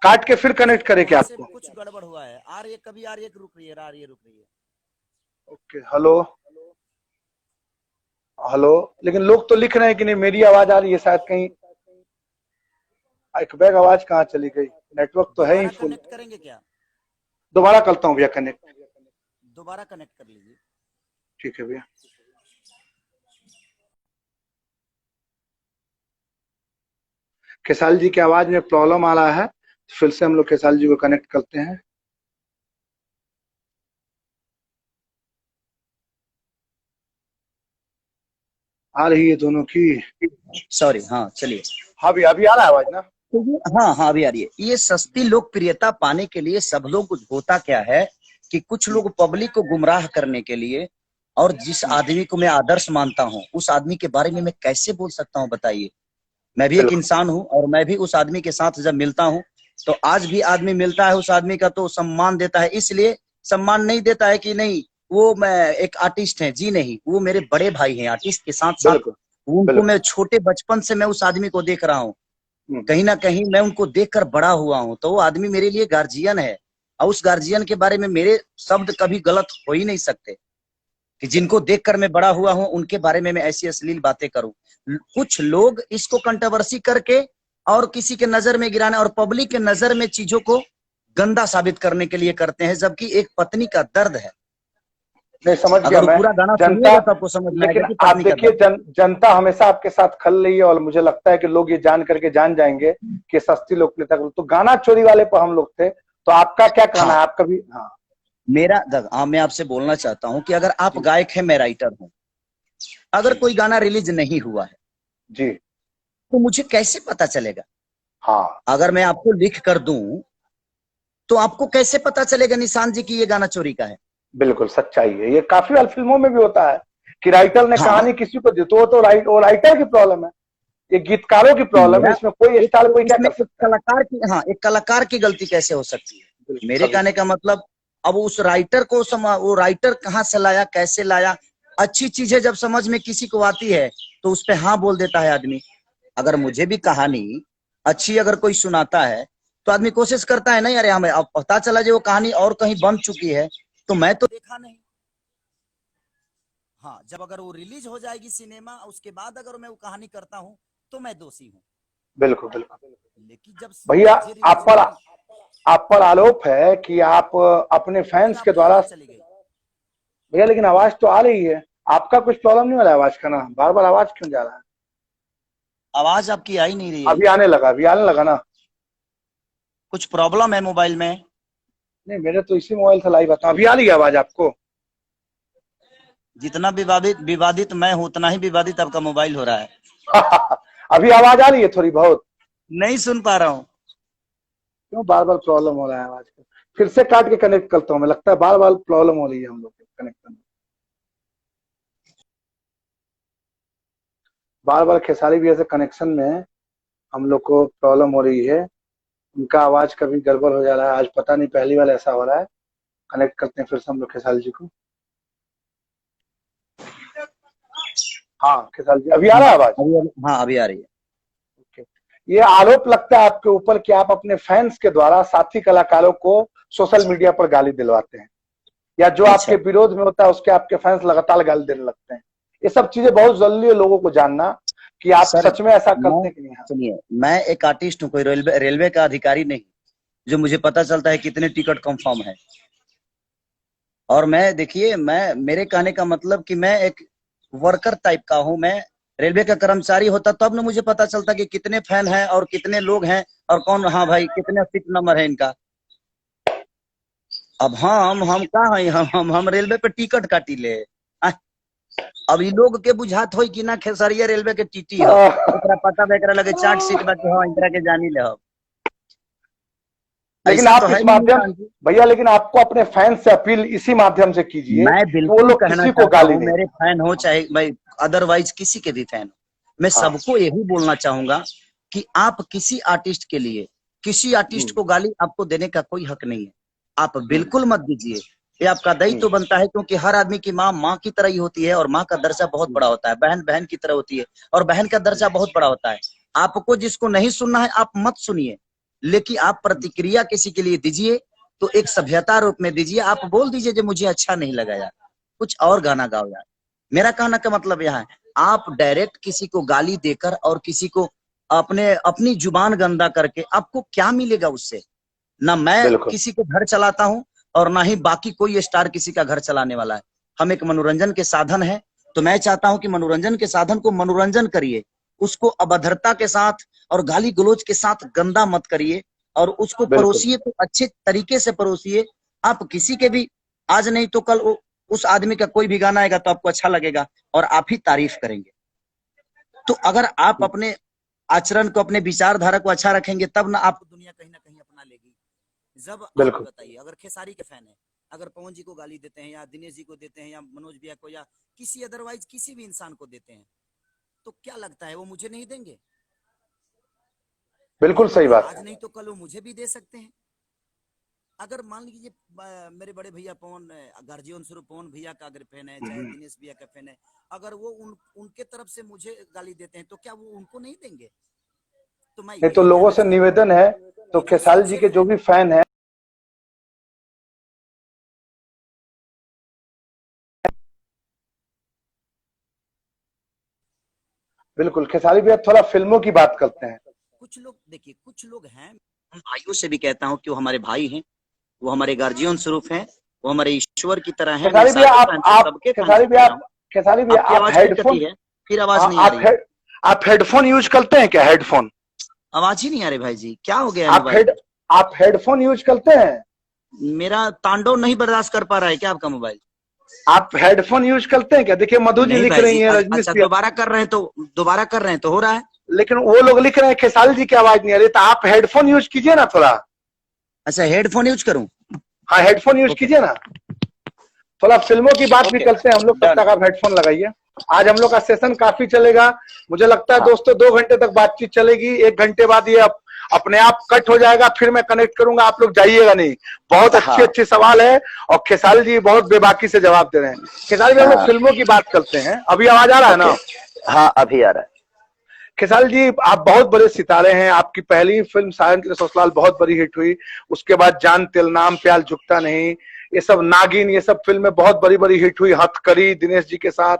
काट के फिर कनेक्ट करें क्या वहां से आपको? कुछ गड़बड़ हुआ है, आ रही है, कभी आ रही है, रुक रही है, आ रही है, रुक रही है। ओके, हेलो हेलो, लेकिन लोग तो लिख रहे हैं कि नहीं मेरी आवाज आ रही है, शायद कहीं एक बैग आवाज कहाँ चली गई। नेटवर्क तो है ही दोबारा फुल। कनेक्ट करेंगे क्या? दोबारा करता हूँ भैया कनेक्ट। दोबारा कनेक्ट कर लीजिए। ठीक है भैया। खेसारी जी की आवाज में प्रॉब्लम आ रहा है, फिर से हम लोग खेसारी जी को कनेक्ट करते हैं। आ रही है दोनों की? सॉरी, हाँ चलिए। हाँ भैया, अभी आ रहा है आवाज ना? हाँ हाँ, अभी आ रही है। ये सस्ती लोकप्रियता पाने के लिए सब लोग, होता क्या है कि कुछ लोग पब्लिक को गुमराह करने के लिए, और जिस आदमी को मैं आदर्श मानता हूँ, उस आदमी के बारे में मैं कैसे बोल सकता हूँ बताइए? मैं भी एक बिल्कुल इंसान हूँ, और मैं भी उस आदमी के साथ जब मिलता हूँ, तो आज भी आदमी मिलता है उस आदमी का तो सम्मान देता है। इसलिए सम्मान नहीं देता है कि नहीं वो मैं एक आर्टिस्ट है, जी नहीं, वो मेरे बड़े भाई हैं, आर्टिस्ट के साथ साथ बिल्कुल उनको बिल्कुल। मैं छोटे बचपन से मैं उस आदमी को देख रहा हूँ। हम्म, कहीं ना कहीं मैं उनको देखकर बड़ा हुआ हूँ, तो वो आदमी मेरे लिए गार्जियन है, और उस गार्जियन के बारे में मेरे शब्द कभी गलत हो ही नहीं सकते कि जिनको देखकर मैं बड़ा हुआ हूं उनके बारे में मैं ऐसी अश्लील बातें करूं। कुछ लोग इसको कंट्रोवर्सी करके और किसी के नजर में गिराने और पब्लिक के नजर में चीजों को गंदा साबित करने के लिए करते हैं, जबकि एक पत्नी का दर्द है, नहीं, समझ गया अगर वो मैं। पूरा गाना जनता, सुनिएगा तो आपको समझ में लेकिन आएगा कि आप पत्नी का देखिए दर्द है। जनता हमेशा आपके साथ खल रही है, और मुझे लगता है कि लोग ये जान करके जान जाएंगे कि सस्ती लोकप्रियता। तो गाना चोरी वाले पर हम लोग थे, तो आपका क्या कहना हाँ, है? आप कभी, हाँ मैं आपसे बोलना चाहता हूँ कि अगर आप जी गायक हैं, मैं राइटर हूँ, अगर जी कोई गाना रिलीज नहीं हुआ है जी, तो मुझे कैसे पता चलेगा? हाँ अगर मैं आपको लिख कर दूं तो आपको कैसे पता चलेगा निशान जी की ये गाना चोरी का है? बिल्कुल सच्चाई है। ये काफी बार फिल्मों में भी होता है कि राइटर ने हाँ, कहानी किसी को दी, तो वो राइटर की प्रॉब्लम है, ये गीतकारों की प्रॉब्लम है। मेरा इसमें कोई एक स्टार कोई क्या इसमें कर एक सकता है? कलाकार की, हाँ, एक कलाकार की गलती कैसे हो सकती है? बिल्कुल मेरे कभी कहने का मतलब, अब उस राइटर को वो राइटर कहाँ से लाया, कैसे लाया? अच्छी चीजें जब समझ में किसी को आती है तो उस पे हाँ बोल देता है आदमी। अगर मुझे भी कहानी अच्छी अगर कोई सुनाता है तो आदमी कोशिश करता है, नहीं अरे हमें अब पता चला जो वो कहानी और कहीं बन चुकी है तो मैं तो देखा नहीं। हाँ, जब अगर वो रिलीज हो जाएगी सिनेमा, उसके बाद अगर मैं वो कहानी करता हूँ तो मैं दोषी हूँ। बिल्कुल बिल्कुल। लेकिन जब भैया, चीजें रिलीज आप हो पर गई, आप पर आरोप है कि आप अपने फिर फैंस के आपकी द्वारा। आवाज चली गई। भैया लेकिन आवाज तो आ रही है, आपका कुछ प्रॉब्लम नहीं हो रहा है आवाज का ना? बार बार आवाज क्यों जा रहा है? आवाज आपकी आ ही नहीं रही है। अभी आने लगा ना? कुछ प्रॉब्लम है मोबाइल में? नहीं, मेरे तो इसी मोबाइल से लाइव आता, अभी आ रही है आवाज आपको? जितना विवादित विवादित मैं हूं उतना ही विवादित आपका मोबाइल हो रहा है। अभी आवाज आ रही है थोड़ी बहुत? नहीं सुन पा रहा हूँ। क्यों बार बार प्रॉब्लम हो रहा है आवाज का? फिर से काट के कनेक्ट करता हूँ, मैं लगता है बार बार प्रॉब्लम हो रही है हम लोग के कनेक्शन में। बार बार खेसारी भैया से कनेक्शन में हम लोग को प्रॉब्लम हो रही है, उनका आवाज कभी गड़बड़ हो जा रहा है। आज पता नहीं पहली बार ऐसा हो रहा है। कनेक्ट करते हैं फिर से हम लोग खेसारी जी को। हाँ खेसारी जी, अभी आ रहा है आवाज? हाँ, अभी आ रही है। ओके। ये आरोप लगता है आपके ऊपर कि आप अपने फैंस के द्वारा साथी कलाकारों को सोशल मीडिया पर गाली दिलवाते हैं, या जो आपके अच्छा विरोध में होता है उसके आपके फैंस लगातार गाली देने लगते हैं। ये सब चीजें बहुत जरूरी है लोगों को जानना कि आप सर, सच में ऐसा मैं करते हैं कि नहीं। हाँ सुनिए, मैं एक आर्टिस्ट हूँ, कोई रेलवे रेलवे का अधिकारी नहीं जो मुझे पता चलता है कितने टिकट कंफर्म है। और मैं, देखिए, मैं, मेरे कहने का मतलब कि मैं एक वर्कर टाइप का हूं। मैं रेलवे का कर्मचारी होता तब ना मुझे पता चलता कि कितने फैन हैं और कितने लोग हैं और कौन, हाँ भाई कितने सीट नंबर है इनका। अब हम कहाँ हैं, हम रेलवे पे टिकट काटी ले। आह, अब इ लोग के बुझात होई कि ना खेसरिया रेलवे के टीटी ह, एकरा पता बा, एकरा लगे चार्ट सीट बा कि हाँ एकरा के जानी ले हम। लेकिन ऐसा तो आप है इस नहीं माध्यम, निशान जी। भैया लेकिन आपको अपने फैंस से अपील इसी माध्यम से कीजिए मैं कि वो बिल्कुल लोग कहना किसी को चाहता गाली हूँ, नहीं मेरे दें। फैन हो चाहे भाई अदरवाइज किसी के भी फैन हो, मैं हाँ सबको यही बोलना चाहूंगा कि आप किसी आर्टिस्ट के लिए, किसी आर्टिस्ट हम्म को गाली आपको देने का कोई हक नहीं है। आप हम्म बिल्कुल मत दीजिए, ये आपका दायित्व तो हम्म बनता है, क्योंकि हर आदमी की माँ माँ की तरह ही होती है और माँ का दर्जा बहुत बड़ा होता है, बहन बहन की तरह होती है और बहन का दर्जा बहुत बड़ा होता है। आपको जिसको नहीं सुनना है आप मत सुनिए, लेकिन आप प्रतिक्रिया किसी के लिए दीजिए तो एक सभ्यता रूप में दीजिए। आप बोल दीजिए जो मुझे अच्छा नहीं लगा यार, कुछ और गाना गाओ यार। मेरा कहना का मतलब यह है, आप डायरेक्ट किसी को गाली देकर और किसी को अपनी जुबान गंदा करके आपको क्या मिलेगा उससे? ना मैं बिल्कुल किसी को घर चलाता हूं और ना ही बाकी कोई स्टार किसी का घर चलाने वाला है। हम एक मनोरंजन के साधन है, तो मैं चाहता हूं कि मनोरंजन के साधन को मनोरंजन करिए, उसको अभद्रता के साथ और गाली गलौज के साथ गंदा मत करिए, और उसको बिल्कुल परोसिए तो अच्छे तरीके से परोसिए। आप किसी के भी, आज नहीं तो कल उस आदमी का कोई भी गाना आएगा तो आपको अच्छा लगेगा और आप ही तारीफ करेंगे। तो अगर आप अपने आचरण को, अपने विचारधारा को अच्छा रखेंगे तब ना आपको दुनिया कहीं ना कहीं अपना लेगी। जब आप बिल्कुल बताइए, अगर खेसारी के फैन है, अगर पवन जी को गाली देते हैं या दिनेश जी को देते हैं या मनोज भैया को या किसी अदरवाइज किसी भी इंसान को देते हैं, तो क्या लगता है वो मुझे नहीं देंगे? बिल्कुल सही क्योंकि बात आज है। नहीं तो कल वो मुझे भी दे सकते हैं। अगर मान लीजिए मेरे बड़े भैया पवन, गार्जियन स्वरूप पवन भैया का अगर फैन है, चाहे दिनेश भैया का फैन है, अगर वो उनके तरफ से मुझे गाली देते हैं तो क्या वो उनको नहीं देंगे? तो मैं नहीं तो यही लोगों कहना से चाहता हूँ निवेदन है, तो कि जो खेसारी जी सच्चे के जो फैन भी है, फैन है, बिल्कुल खेसारी भैया थोड़ा फिल्मों की बात करते हैं। कुछ लोग, देखिए कुछ लोग हैं, हम भाइयों से भी कहता हूँ कि वो हमारे भाई हैं, वो हमारे गार्जियन स्वरूप हैं, वो हमारे ईश्वर की तरह है। खेसारी भैया सबके खेसारी भैया आपकी आवाज हेडफोन, है, फिर आवाज नहीं आ रही है। आप हेडफोन यूज करते हैं क्या? हेडफोन आवाज ही नहीं आ रही भाई जी, क्या हो गया है मोबाइल? आप हेडफोन यूज करते हैं? मेरा तांडव नहीं बर्दाश्त कर पा रहा है क्या आपका मोबाइल? आप हेडफोन यूज करते हैं क्या? देखिए मधु जी नहीं लिख भाई रही जी, हैं, रजनीश अच्छा भैया दोबारा कर रहे हैं तो हो रहा है। लेकिन वो लोग लिख रहे हैं खेसारी जी की आवाज नहीं आ रही, तो आप हेडफोन यूज कीजिए ना थोड़ा। अच्छा हेडफोन यूज करूं? हाँ हेडफोन यूज कीजिए ना। थोड़ा फिल्मों की बात भी करते हैं हम लोग, तब तक आप हेडफोन लगाइए। आज हम लोग का सेशन काफी चलेगा, मुझे लगता है दोस्तों 2 घंटे तक बातचीत चलेगी। 1 घंटे बाद ये अपने आप कट हो जाएगा, फिर मैं कनेक्ट करूंगा, आप लोग जाइएगा नहीं। बहुत अच्छे सवाल है और खेसारी जी बहुत बेबाकी से जवाब दे रहे हैं। खेसारी जी हम लोग फिल्मों की बात करते हैं, अभी आवाज आ रहा है ना? हाँ अभी आ रहा है। खेसारी जी आप बहुत बड़े सितारे हैं, आपकी पहली फिल्म साजन के ससुराल बहुत बड़ी हिट हुई, उसके बाद जान तेल नाम प्यार झुकता नहीं, ये सब नागिन, ये सब फिल्में बहुत बड़ी बड़ी हिट हुई। हथकड़ी दिनेश जी के साथ,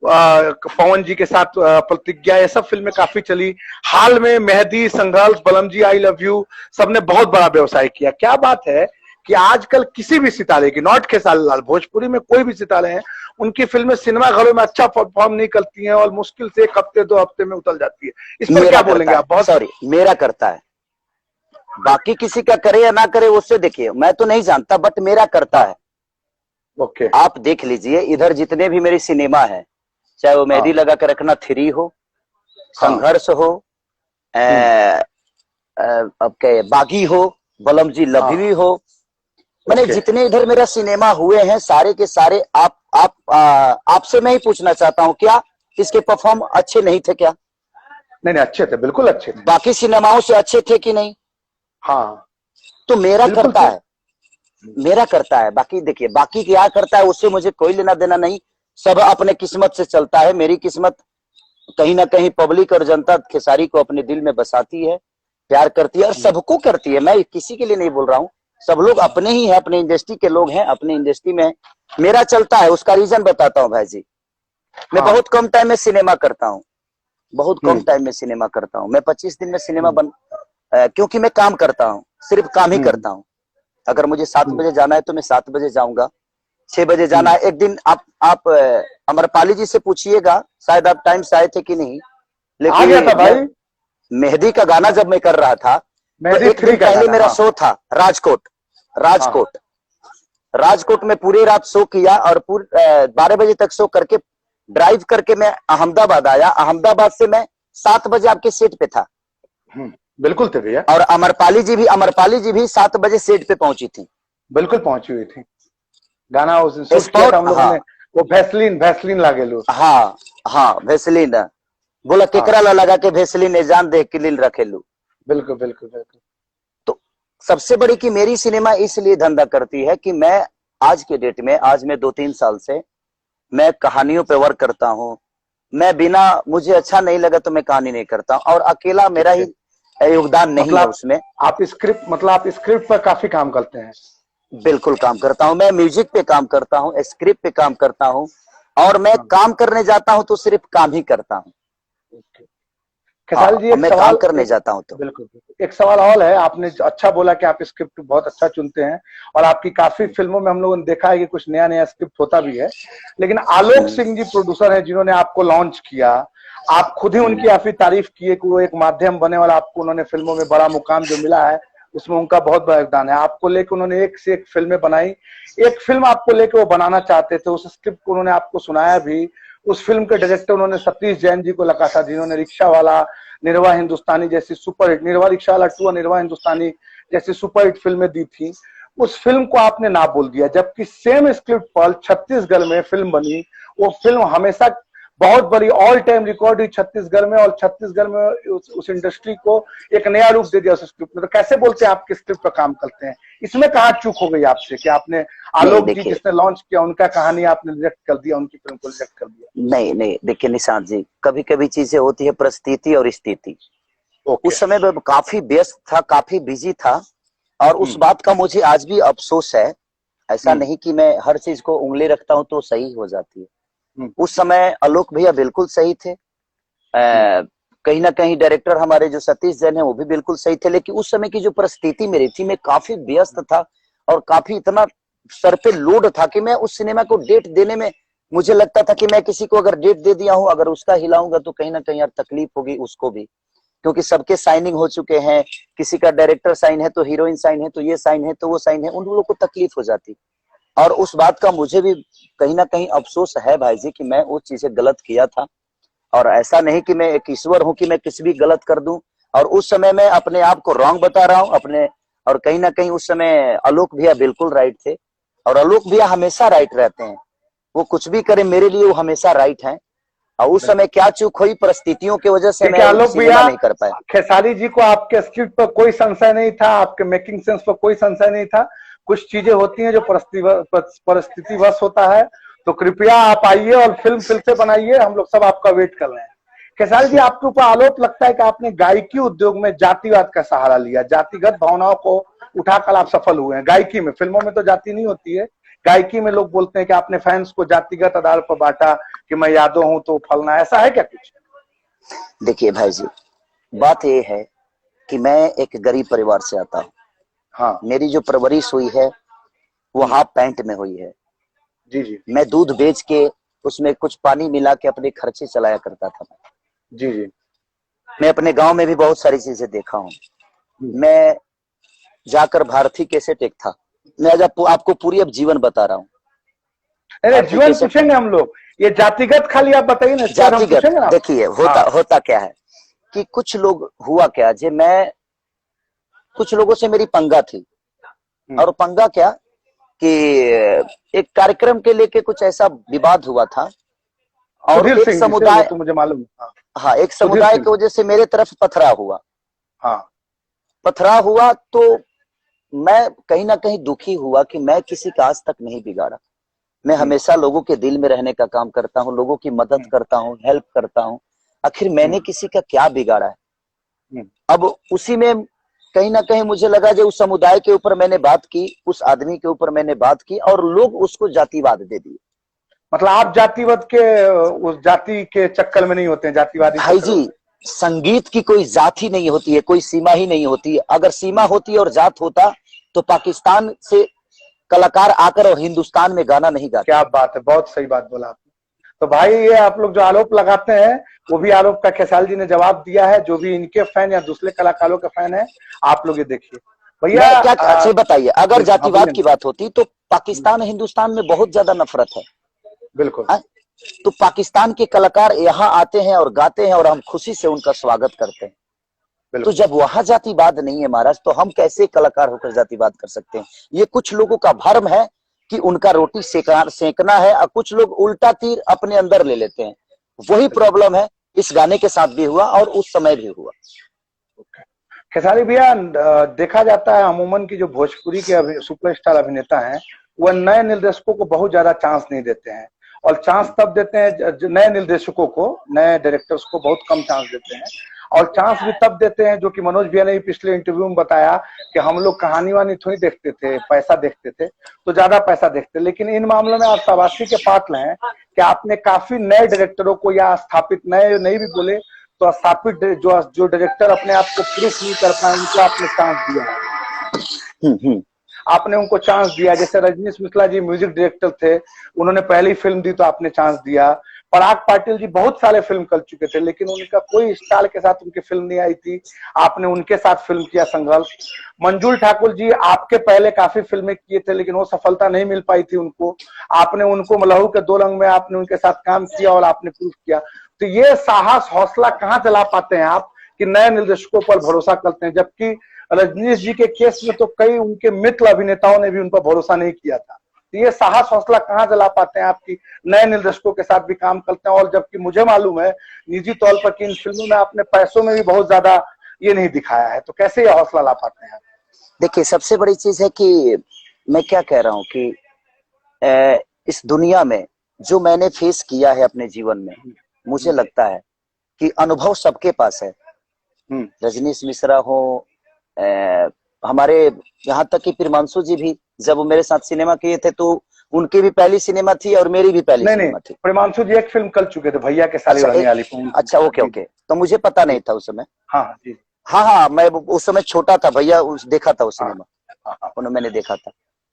पवन जी के साथ प्रतिज्ञा, ये सब फिल्में काफी चली। हाल में मेहदी, संघर्ष, बलम जी, आई लव यू, सबने बहुत बड़ा व्यवसाय किया। क्या बात है कि आजकल किसी भी सितारे की, नॉट खेसारी लाल, भोजपुरी में कोई भी सितारे हैं, उनकी फिल्में सिनेमा घरों में अच्छा परफॉर्म नहीं करती हैं और मुश्किल से 1 हफ्ते 2 हफ्ते में उतल जाती है। इस पर क्या बोलेंगे आप? बहुत सॉरी, मेरा करता है, बाकी किसी का करे या ना करे उससे देखिए, मैं तो नहीं जानता, बट मेरा करता है। ओके आप देख लीजिए, इधर जितने भी मेरी सिनेमा है, चाहे वो मेहदी लगा कर रखना 3 हो, संघर्ष हो, अब क्या बागी हो, बलम जी लभवी हो, मैंने जितने इधर मेरा सिनेमा हुए हैं सारे के सारे, आपसे मैं ही पूछना चाहता हूं, क्या इसके परफॉर्म अच्छे नहीं थे क्या? नहीं अच्छे थे, बिल्कुल अच्छे थे। बाकी सिनेमाओं से अच्छे थे कि नहीं? हाँ तो मेरा करता है, मेरा करता है। बाकी देखिए, बाकी क्या करता है उससे मुझे कोई लेना देना नहीं, सब अपने किस्मत से चलता है। मेरी किस्मत कहीं ना कहीं पब्लिक और जनता खेसारी को अपने दिल में बसाती है, प्यार करती है और सबको करती है। मैं किसी के लिए नहीं बोल रहा हूँ, सब लोग अपने ही हैं, अपने इंडस्ट्री के लोग हैं, अपने इंडस्ट्री में मेरा चलता है। उसका रीजन बताता हूँ भाई जी, मैं बहुत कम टाइम में सिनेमा करता हूँ, बहुत कम टाइम में सिनेमा करता हूँ। मैं 25 दिन में सिनेमा क्योंकि मैं काम करता हूँ, सिर्फ काम ही करता हूँ। अगर मुझे 7 बजे जाना है तो मैं 7 बजे जाऊंगा, 6 बजे जाना है। एक दिन आप अमरपाली जी से पूछिएगा, शायद आप टाइम से आए थे कि नहीं, आ गया था भाई। मेहदी का गाना जब मैं कर रहा था तो एक दिन पहले मेरा शो था राजकोट में पूरी रात शो किया और 12 बजे तक शो करके ड्राइव करके मैं अहमदाबाद आया। अहमदाबाद से मैं 7 बजे आपके सेट पे था। बिल्कुल थे भैया। और अमरपाली जी भी 7 बजे सेट पे पहुंची थी, बिल्कुल पहुंची हुई थी। गाना उस शूट किया था हम लोगों ने, वो वैसलीन लागे लो। हाँ वैसलीन बोला, केकरा ला लगा के वैसलीन जान दे किलिल रखे लू। बिल्कुल बिल्कुल बिल्कुल। तो सबसे बड़ी कि मेरी सिनेमा इसलिए धंधा करती है कि मैं आज के डेट में, आज मैं 2-3 साल से मैं कहानियों पे वर्क करता हूँ। मैं बिना, मुझे अच्छा नहीं लगा तो मैं कहानी नहीं करता, और अकेला मेरा ही योगदान नहीं है उसमें। आप स्क्रिप्ट पर काफी काम करते हैं? बिल्कुल काम करता हूं, मैं म्यूजिक पे काम करता हूं, स्क्रिप्ट पे काम करता हूं, और मैं काम करने जाता हूं तो सिर्फ काम ही करता हूं। खेसारी जी मैं काम करने जाता हूं तो बिल्कुल। एक सवाल और है, आपने अच्छा बोला कि आप स्क्रिप्ट बहुत अच्छा चुनते हैं और आपकी काफी फिल्मों में हम लोगों ने देखा है कि कुछ नया नया स्क्रिप्ट होता भी है, लेकिन आलोक सिंह जी प्रोड्यूसर हैं जिन्होंने आपको लॉन्च किया। आप खुद ही उनकी काफी तारीफ किए कि वो एक माध्यम बने और आपको उन्होंने फिल्मों में बड़ा मुकाम जो मिला है उसमें उनका बहुत बड़ा योगदान है। आपको लेकर उन्होंने 1 से 1 फिल्में बनाई। एक फिल्म आपको लेकर वो बनाना चाहते थे, उस स्क्रिप्ट को उन्होंने आपको सुनाया भी। उस फिल्म के डायरेक्टर उन्होंने सतीश जैन जी को लगा था, जिन्होंने रिक्शा वाला, निर्वा हिंदुस्तानी जैसी सुपरहिट, निर्वा रिक्शा वाला 2 और निर्वा हिंदुस्तानी जैसी सुपरहिट फिल्में दी थी। उस फिल्म को आपने ना बोल दिया, जबकि सेम स्क्रिप्ट पर छत्तीसगढ़ में फिल्म बनी। वो फिल्म हमेशा बहुत बड़ी ऑल टाइम रिकॉर्ड हुई छत्तीसगढ़ में, और छत्तीसगढ़ में उस इंडस्ट्री को एक नया रूप दे दिया उस स्क्रिप्ट में। तो कैसे बोलते हैं आपके स्क्रिप्ट पर काम करते हैं? इसमें कहाँ चूक हो गई आपसे कि आपने आलोक जी जिसने लॉन्च किया उनका कहानी आपने रिजेक्ट कर दिया, उनकी फिल्म को रिजेक्ट कर दिया? नहीं, देखिए निशांत जी, कभी कभी चीजें होती है परिस्थिति और स्थिति। उस समय मैं काफी व्यस्त था, काफी बिजी था, और उस बात का मुझे आज भी अफसोस है। ऐसा नहीं कि मैं हर चीज को उंगली रखता हूं तो सही हो जाती है। उस समय आलोक भैया बिल्कुल सही थे, कहीं ना कहीं डायरेक्टर हमारे जो सतीश जैन है वो भी बिल्कुल सही थे, लेकिन उस समय की जो परिस्थिति मेरी थी, मैं काफी व्यस्त था और काफी इतना सर पे लोड था कि मैं उस सिनेमा को डेट देने में मुझे लगता था कि मैं किसी को अगर डेट दे दिया हूं, अगर उसका हिलाऊंगा तो कहीं ना कहीं यार तकलीफ होगी उसको भी, क्योंकि सबके साइनिंग हो चुके हैं, किसी का डायरेक्टर साइन है तो हीरोइन साइन है तो ये साइन है तो वो साइन है, उन लोगों को तकलीफ हो जाती। और उस बात का मुझे भी कहीं ना कहीं अफसोस है भाई जी कि मैं वो चीजें गलत किया था। और ऐसा नहीं कि मैं एक ईश्वर हूं कि मैं किसी भी गलत कर दूं, और उस समय मैं अपने आप को रॉन्ग बता रहा हूं अपने। और कहीं ना कहीं उस समय आलोक भैया बिल्कुल राइट थे, और आलोक भैया हमेशा राइट रहते हैं, वो कुछ भी करे मेरे लिए वो हमेशा राइट हैं। और उस समय क्या चूक हुई परिस्थितियों की वजह से मैं आलोक सिनेमा भैया, नहीं कर पाया। खेसारी जी को आपके स्क्रिप्ट पर कोई संशय नहीं था, आपके मेकिंग सेंस पर कोई संशय नहीं था। कुछ चीजें होती हैं जो परिस्थितिवश होता है, तो कृपया आप आइए और फिल्म फिर से बनाइए, हम लोग सब आपका वेट कर रहे हैं। खेसारी जी, आपके ऊपर आरोप लगता है कि आपने गायकी उद्योग में जातिवाद का सहारा लिया, जातिगत भावनाओं को उठाकर आप सफल हुए हैं गायकी में। फिल्मों में तो जाति नहीं होती है, गायकी में लोग बोलते हैं कि आपने फैंस को जातिगत आधार पर बांटा कि मैं यादव हूं तो फलना, ऐसा है क्या कुछ? देखिए भाई जी, बात ये है कि मैं एक गरीब परिवार से आता हूँ। हाँ मेरी जो परवरिश हुई है वो हाफ पैंट में हुई है। जी जी मैं दूध बेच के उसमें कुछ पानी मिला के अपने खर्चे चलाया करता था। जी जी मैं अपने गांव में भी बहुत सारी चीजें देखा हूँ। मैं जाकर भारती कैसेट एक था, मैं आज आपको पूरी अब जीवन बता रहा हूँ। अरे जीवन पूछेंगे हम लोग, ये जातिगत खाली आप बताइए ना, इसके बाद हम पूछेंगे ना। देखिए होता क्या है कि कुछ लोग हुआ क्या, जे मैं कुछ लोगों से मेरी पंगा थी। और पंगा क्या कि एक कार्यक्रम के लेके कुछ ऐसा विवाद हुआ था, और एक समुदाय, तो मुझे मालूम है। हाँ एक समुदाय की वजह से मेरे तरफ पथराव हुआ। हाँ पथराव हुआ तो मैं कहीं ना कहीं दुखी हुआ कि मैं किसी का आज तक नहीं बिगाड़ा। मैं हमेशा लोगों के दिल में रहने का काम करता हूँ, लोगों की मदद करता हूँ, हेल्प करता हूँ। आखिर मैंने किसी का क्या बिगाड़ा है? अब उसी में कहीं ना कहीं मुझे लगा जो उस समुदाय के ऊपर मैंने बात की, उस आदमी के ऊपर मैंने बात की, और लोग उसको जातिवाद दे दिए। मतलब आप जातिवाद के उस जाति के चक्कर में नहीं होते हैं, जातिवादी भाई जी, संगीत की कोई जात ही नहीं होती है, कोई सीमा ही नहीं होती है। अगर सीमा होती और जात होता तो पाकिस्तान से कलाकार आकर और हिंदुस्तान में गाना नहीं गाते। क्या बात है, बहुत सही बात बोला आपने। तो भाई ये आप लोग जो आरोप लगाते हैं, वो भी आरोप का खेसारी जी ने जवाब दिया है। जो भी इनके फैन या दूसरे कलाकारों के फैन है, आप लोग ये देखिए भैया। क्या अच्छा बताइए, अगर जातिवाद की बात होती तो पाकिस्तान हिंदुस्तान में बहुत ज्यादा नफरत है। बिल्कुल। तो पाकिस्तान के कलाकार यहाँ आते हैं और गाते हैं और हम खुशी से उनका स्वागत करते हैं। तो जब वहां जातिवाद नहीं है महाराज, तो हम कैसे कलाकार होकर जातिवाद कर सकते हैं? ये कुछ लोगों का भ्रम है कि उनका रोटी सेकना है, और कुछ लोग उल्टा तीर अपने अंदर ले लेते हैं। वही प्रॉब्लम है इस गाने के साथ भी हुआ और उस समय भी हुआ। खेसारी भैया, देखा जाता है अमूमन की जो भोजपुरी के सुपरस्टार अभिनेता हैं, वह नए निर्देशकों को बहुत ज्यादा चांस नहीं देते हैं। और चांस तब देते हैं नए निर्देशकों को, नए डायरेक्टर्स को बहुत कम चांस देते हैं। और चांस भी तब देते हैं, जो कि मनोज भैया ने भी पिछले इंटरव्यू में बताया कि हम लोग कहानी वानी थोड़ी देखते थे, पैसा देखते थे, तो ज्यादा पैसा देखते। लेकिन इन मामलों में आप शाबाशी के पात्र हैं कि आपने काफी नए डायरेक्टरों को, या स्थापित नए नहीं भी बोले तो स्थापित जो डायरेक्टर अपने आप को प्रूफ नहीं कर पाए, उनको आपने चांस दिया। आपने उनको चांस दिया। जैसे रजनीश मिश्रा जी म्यूजिक डायरेक्टर थे, उन्होंने पहली फिल्म दी तो आपने चांस दिया। पराग पाटिल जी बहुत सारे फिल्म कर चुके थे, लेकिन उनका कोई स्टार के साथ उनकी फिल्म नहीं आई थी, आपने उनके साथ फिल्म किया संघर्ष। मंजुल ठाकुर जी आपके पहले काफी फिल्में किए थे, लेकिन वो सफलता नहीं मिल पाई थी उनको, आपने उनको लहू के दो रंग में आपने उनके साथ काम किया और आपने प्रूफ किया। तो ये साहस हौसला कहाँ चला पाते हैं आप कि नए निर्देशकों पर भरोसा करते हैं? जबकि रजनीश जी के केस में तो कई उनके मित्र अभिनेताओं ने भी उन पर भरोसा नहीं किया था। तो ये साहस हौसला कहाँ चला पाते हैं आपकी नए निर्देशकों के साथ भी काम करते हैं? और जबकि मुझे मालूम है निजी तौर पर कि इन फिल्मों में आपने पैसों में भी बहुत ज्यादा ये नहीं दिखाया है, तो कैसे ये हौसला ला पाते हैं? देखिए, सबसे बड़ी चीज है कि मैं क्या कह रहा हूँ कि इस दुनिया में जो मैंने फेस किया है अपने जीवन में, मुझे लगता है कि अनुभव सबके पास है। रजनीश मिश्रा हो, हमारे यहाँ तक कि प्रियांशु जी भी जब वो मेरे साथ सिनेमा किए थे तो उनकी भी पहली सिनेमा थी और मेरी भी पहली सिनेमा थी। प्रियांशु जी एक फिल्म कर चुके थे, भैया के साली रहने वाली फिल्म। अच्छा, ओके, तो मुझे पता नहीं था उस समय। हाँ, मैं उस समय छोटा था भैया, देखा था उस सिनेमा, मैंने देखा था।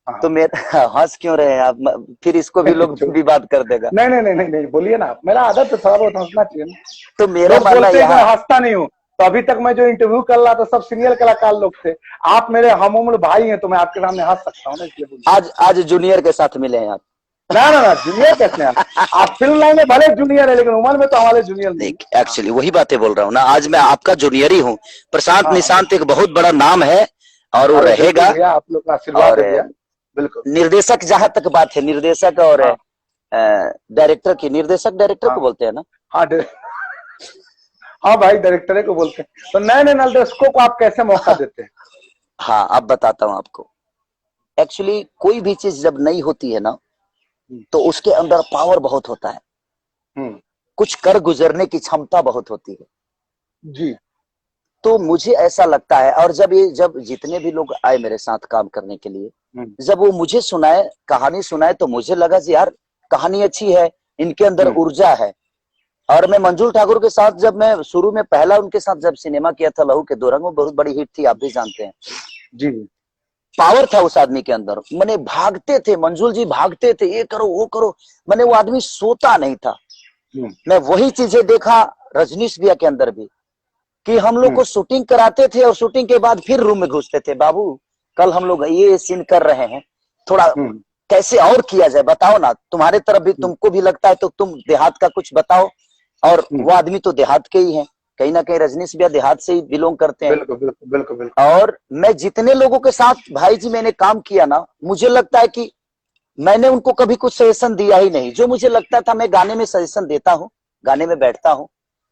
हाँ। तो मेरा हंस क्यों रहे हैं आप? फिर इसको भी लोग विवाद कर देगा। नहीं नहीं नहीं नहीं नहीं, बोलिए ना आप। मेरा आदत है थोड़ा बहुत हंसना चाहिए ना। तो मेरा लोग मानना बोलते हैं कि मैं यहाँ, हंसता नहीं हूँ, तो अभी तक मैं जो इंटरव्यू कर रहा था सब सीनियर कलाकार लोग थे। आप मेरे हम उम्र भाई हैं, तो मैं आपके सामने हंस सकता हूँ ना, इसलिए बोलिए। आज जूनियर के साथ मिले हैं आप। ना ना ना, जूनियर कैसे आप फिल्म लाइन में भले जूनियर है, लेकिन उम्र में तो हमारे जूनियर नहीं। नहीं, एक्चुअली वही बातें बोल रहा हूँ ना, आज मैं आपका जूनियर ही हूँ। प्रशांत हाँ, निशांत एक बहुत बड़ा नाम है और वो अरे बिल्कुल रहेगा। भैया, आप लोग का आशीर्वाद और है भैया। बिल्कुल। निर्देशक, जहां तक बात है निर्देशक और हाँ डायरेक्टर की, निर्देशक डायरेक्टर को हाँ बोलते हैं ना? हाँ हाँ भाई, डायरेक्टर को बोलते हैं। तो नए नए निर्देशकों को आप कैसे मौका देते हैं? हाँ, अब बताता हूँ आपको। एक्चुअली कोई भी चीज जब नई होती है ना, तो उसके अंदर पावर बहुत होता है, हम्म। कुछ कर गुजरने की क्षमता बहुत होती है। जी। तो मुझे ऐसा लगता है, और जब जितने भी लोग आए मेरे साथ काम करने के लिए, जब वो मुझे सुनाए, कहानी सुनाए, तो मुझे लगा कि यार कहानी अच्छी है, इनके अंदर ऊर्जा है। और मैं मंजुल ठाकुर के साथ, जब मैं शुरू में पहला उनके साथ जब सिनेमा किया था लहू के दो रंग, वो बहुत बड़ी हिट थी, आप भी जानते हैं। जी। पावर था उस आदमी के अंदर, मैंने भागते थे, मंजुल जी भागते थे, ये करो वो करो, मैंने वो आदमी सोता नहीं था। मैं वही चीजें देखा रजनीश भैया के अंदर भी, कि हम लोग को शूटिंग कराते थे और शूटिंग के बाद फिर रूम में घुसते थे, बाबू कल हम लोग ये सीन कर रहे हैं, थोड़ा कैसे और किया जाए, बताओ ना। तुम्हारे तरफ भी, तुमको भी लगता है तो तुम देहात का कुछ बताओ। और वो आदमी तो देहात के ही हैं, कहीं ना कहीं रजनीश भैया देहात से ही बिलोंग करते हैं। बिल्कुल बिल्कुल बिल्कुल बिल्कुल। और मैं जितने लोगों के साथ भाई जी मैंने काम किया ना, मुझे लगता है कि मैंने उनको कभी कुछ सजेशन दिया ही नहीं। जो मुझे लगता था, मैं गाने में सजेशन देता हूँ, गाने में बैठता हूँ,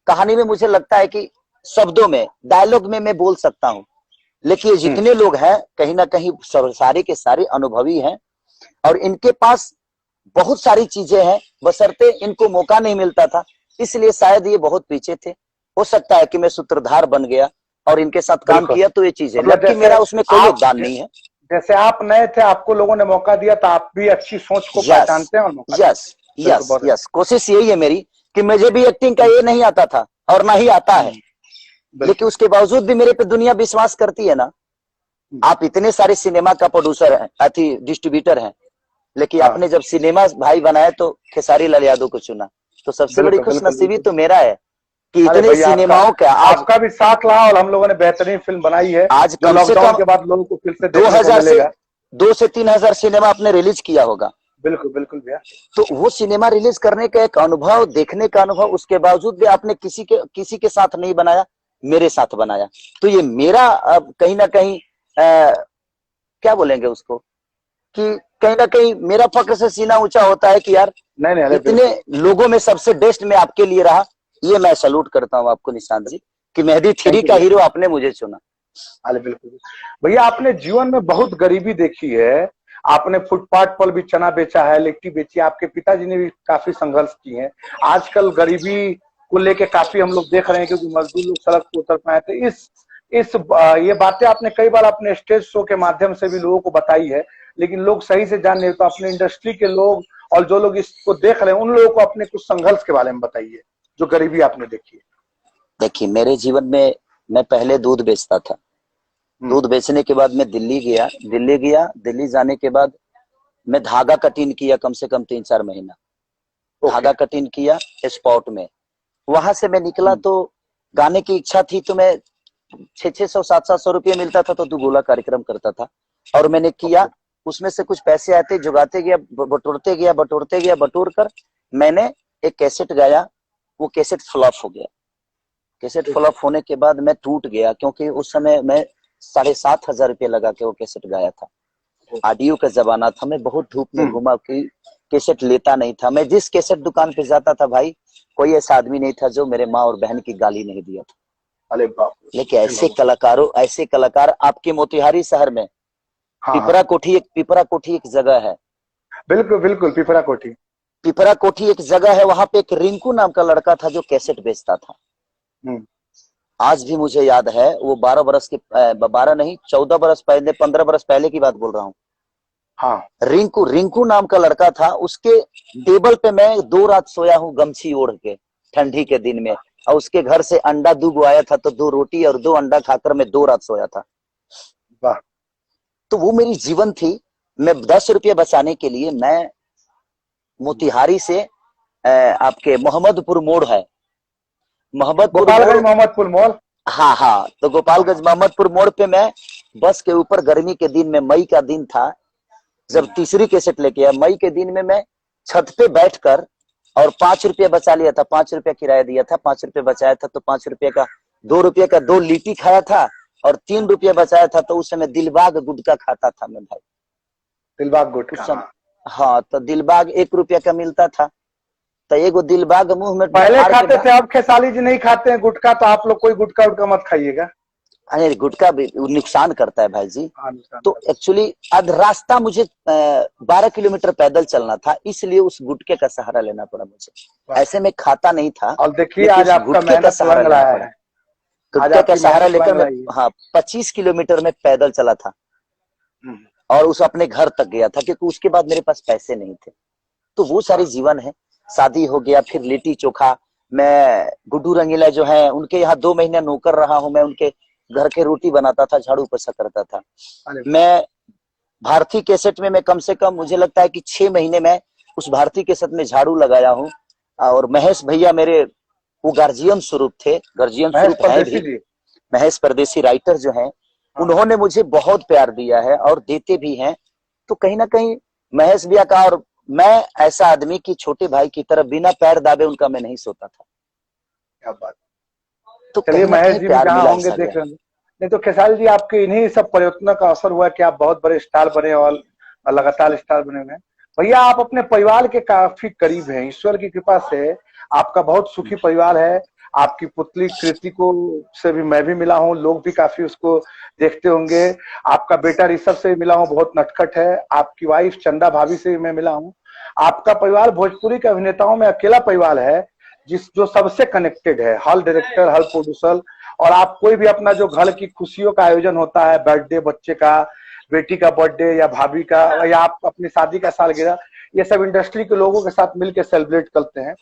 कहानी में मुझे लगता है कि शब्दों में, डायलॉग में मैं बोल सकता हूँ। लेकिन ये जितने लोग हैं, कहीं ना कहीं सारे के सारे अनुभवी हैं, और इनके पास बहुत सारी चीजें हैं, बशर्ते इनको मौका नहीं मिलता था, इसलिए शायद ये बहुत पीछे थे। हो सकता है कि मैं सूत्रधार बन गया और इनके साथ काम किया, तो ये चीजें, मतलब लेकिन मेरा उसमें कोई योगदान नहीं है। जैसे आप नए थे, आपको लोगों ने मौका दिया, तो आप भी अच्छी सोच को पहचानते हैं और मौका यस यस, कोशिश यही है मेरी कि मुझे भी एक्टिंग का ये नहीं आता था और ना ही आता है, लेकिन उसके बावजूद भी मेरे पे दुनिया विश्वास करती है ना। आप इतने सारे सिनेमा का प्रोड्यूसर हैं, अथी डिस्ट्रीब्यूटर हैं, लेकिन आपने जब सिनेमा भाई बनाए तो खेसारी लाल यादव को चुना, तो सबसे बड़ी खुशनसीबी तो मेरा है कि इतने सिनेमाओं का आपका भी साथ रहा और हम लोगों ने बेहतरीन फिल्म बनाई है। आज कम से लॉकडाउन के बाद लोगों को फिर से 2 से 3 हजार सिनेमा आपने रिलीज किया होगा। बिल्कुल बिल्कुल भैया। तो वो सिनेमा रिलीज करने का एक अनुभव, देखने का अनुभव, उसके बावजूद भी आपने किसी के साथ नहीं बनाया, मेरे साथ बनाया। तो ये मेरा कहीं ना कहीं क्या बोलेंगे उसको, कि कहीं ना कहीं मेरा फक्र से सीना ऊंचा होता है कि यार नहीं, इतने लोगों में सबसे बेस्ट मैं आपके लिए रहा। ये मैं सैल्यूट करता हूँ आपको निशांत जी, कि मेहदी 3 का हीरो आपने मुझे चुना। अरे बिल्कुल भैया, आपने जीवन में बहुत गरीबी देखी है। आपने फुटपाथ पर भी चना बेचा है, लिट्टी बेची, आपके पिताजी ने भी काफी संघर्ष किए हैं। आजकल गरीबी को लेके काफी हम लोग देख रहे हैं, क्योंकि मजदूर लोग सड़क पर उतर पाए। तो ये बातें आपने कई बार अपने स्टेज शो के माध्यम से भी लोगों को बताई है, लेकिन लोग सही से जान नहीं। तो अपने इंडस्ट्री के लोग और जो लोग इसको देख रहे हैं, उन लोगों को अपने कुछ संघर्ष के बारे में बताइए, जो गरीबी आपने देखी है। देखिए, मेरे जीवन में मैं पहले दूध बेचता था। दूध बेचने के बाद मैं दिल्ली गया। दिल्ली जाने के बाद मैं धागा कटिंग किया, कम से कम 3-4 महीना धागा कटिंग किया स्पॉट में। वहां से मैं निकला तो गाने की इच्छा थी, तो मैं 600 700 रुपये मिलता था तो दुगोला कार्यक्रम करता था, और मैंने किया। उसमें से कुछ पैसे आते, जुगाते गया, बटोरते गया, बटोर कर मैंने एक कैसेट गाया। वो कैसेट फ्लॉप हो गया। कैसेट फ्लॉप होने के बाद मैं टूट गया, क्योंकि उस समय मैं 7,500 रुपये लगा के वो कैसेट गाया था। ऑडियो का जमाना था, मैं बहुत धूप में घुमा कि कैसेट लेता नहीं था। मैं जिस कैसेट दुकान पे जाता था भाई, कोई ऐसा आदमी नहीं था जो मेरे माँ और बहन की गाली नहीं दिया था। अरे बाप। लेकिन ऐसे कलाकार आपके मोतिहारी शहर में पिपरा कोठी एक जगह है। बिल्कुल बिल्कुल, पिपरा कोठी एक जगह है। वहां पे एक रिंकू नाम का लड़का था जो कैसेट बेचता था। आज भी मुझे याद है, वो 12 नहीं 14 बरस पहले, 15 बरस पहले की बात बोल रहा हूँ। हाँ। रिंकू नाम का लड़का था। उसके टेबल पे मैं 2 रात सोया हूँ, गमछी ओढ़ के, ठंडी के दिन में। और उसके घर से अंडा 2 आया था, तो 2 रोटी और 2 अंडा खाकर मैं 2 रात सोया था। वाह। तो वो मेरी जीवन थी। मैं 10 रुपये बचाने के लिए मैं मोतिहारी से आपके मोहम्मदपुर मोड़ है, मोहम्मदपुर गोपालगंज मोड़, मोहम्मदपुर मॉल। हाँ, तो गोपालगंज मोहम्मदपुर मोड़ पे मैं बस के ऊपर, गर्मी के दिन में, मई का दिन था जब तीसरी कैसेट लेके आया, मई के दिन में मैं छत पे बैठकर और 5 रुपये बचा लिया था, 5 रुपया किराया दिया था, 5 रुपये बचाया था, तो 5 रुपये का 2 रुपये का 2 लिट्टी खाया था और 3 रुपये बचाया था, तो उस समय दिलबाग गुटखा खाता था मैं भाई। दिलबाग उस गुटखा, समय हाँ, तो दिलबाग 1 रुपया का मिलता था, तो एगो दिलबाग मुंह में पहले फाड़ के खाते थे, अब खेसारी जी नहीं खाते हैं गुटखा, तो आप लोग कोई गुटखा उटका मत खाइएगा। अरे गुटखा भी नुकसान करता है भाई जी। हाँ, नुकसान तो एक्चुअली अब रास्ता मुझे 12 किलोमीटर पैदल चलना था, इसलिए उस गुटके का सहारा लेना पड़ा मुझे। ऐसे में खाता नहीं था, और देखिए लेकिन आज उस आपका गुटके का मेहनत सहारा रंग लेना लाया पड़ा। है। आज गुटके का आपकी सहारा मेहनत लेकर रंग मैं लाई है। हाँ 25 किलोमीटर में पैदल चला था और उस अपने घर तक गया था, क्योंकि उसके बाद मेरे पास पैसे नहीं थे। तो वो सारी जीवन है। शादी हो गया, फिर लिट्टी चोखा, मैं गुड्डू रंगीला जो है उनके यहाँ 2 महीने नौकर रहा हूं, मैं उनके घर के रोटी बनाता था, झाड़ू पोछा करता था। मैं भारतीय कैसेट में मैं कम से कम मुझे लगता है कि 6 महीने में उस भारतीय कैसेट में झाड़ू लगाया हूं। और महेश भैया मेरे वो गार्जियन स्वरूप थे, गार्जियन महेश स्वरूप है परदेसी भी, जी। महेश परदेसी राइटर जो हैं, उन्होंने मुझे बहुत प्यार दिया है और देते भी हैं। तो कहीं ना कहीं महेश भैया का, और मैं ऐसा आदमी की छोटे भाई की तरह बिना पैर दाबे उनका मैं नहीं सोता था। क्या बात। तो चलिए कहीं ना महेश कहीं जी भी प्यार जहाँ मिला होंगे ऐसा देख गया। रहे हैं। नहीं तो खेसारी जी आपके इन्हीं सब प्रयत्नों का असर हुआ कि आप बहुत बड़े स्टार बने और लगातार स्टार बने हुए हैं। भैया आप अपने परिवार के काफी करीब हैं, ईश्वर की कृपा से आपका बहुत सुखी परिवार है। आपकी पुतली कृति को से भी मैं भी मिला हूँ, लोग भी काफी उसको देखते होंगे। आपका बेटा ऋषभ से भी मिला हूँ, बहुत नटखट है। आपकी वाइफ चंदा भाभी से भी मैं मिला हूँ। आपका परिवार भोजपुरी के अभिनेताओं में अकेला परिवार है जो सबसे कनेक्टेड है, हॉल डायरेक्टर, हॉल प्रोड्यूसर। और आप कोई भी अपना जो घर की खुशियों का आयोजन होता है, बर्थडे बच्चे का, बेटी का बर्थडे या भाभी का, या आप अपनी शादी का सालगिरह, ये सब इंडस्ट्री के लोगों के साथ मिलकर सेलिब्रेट करते हैं।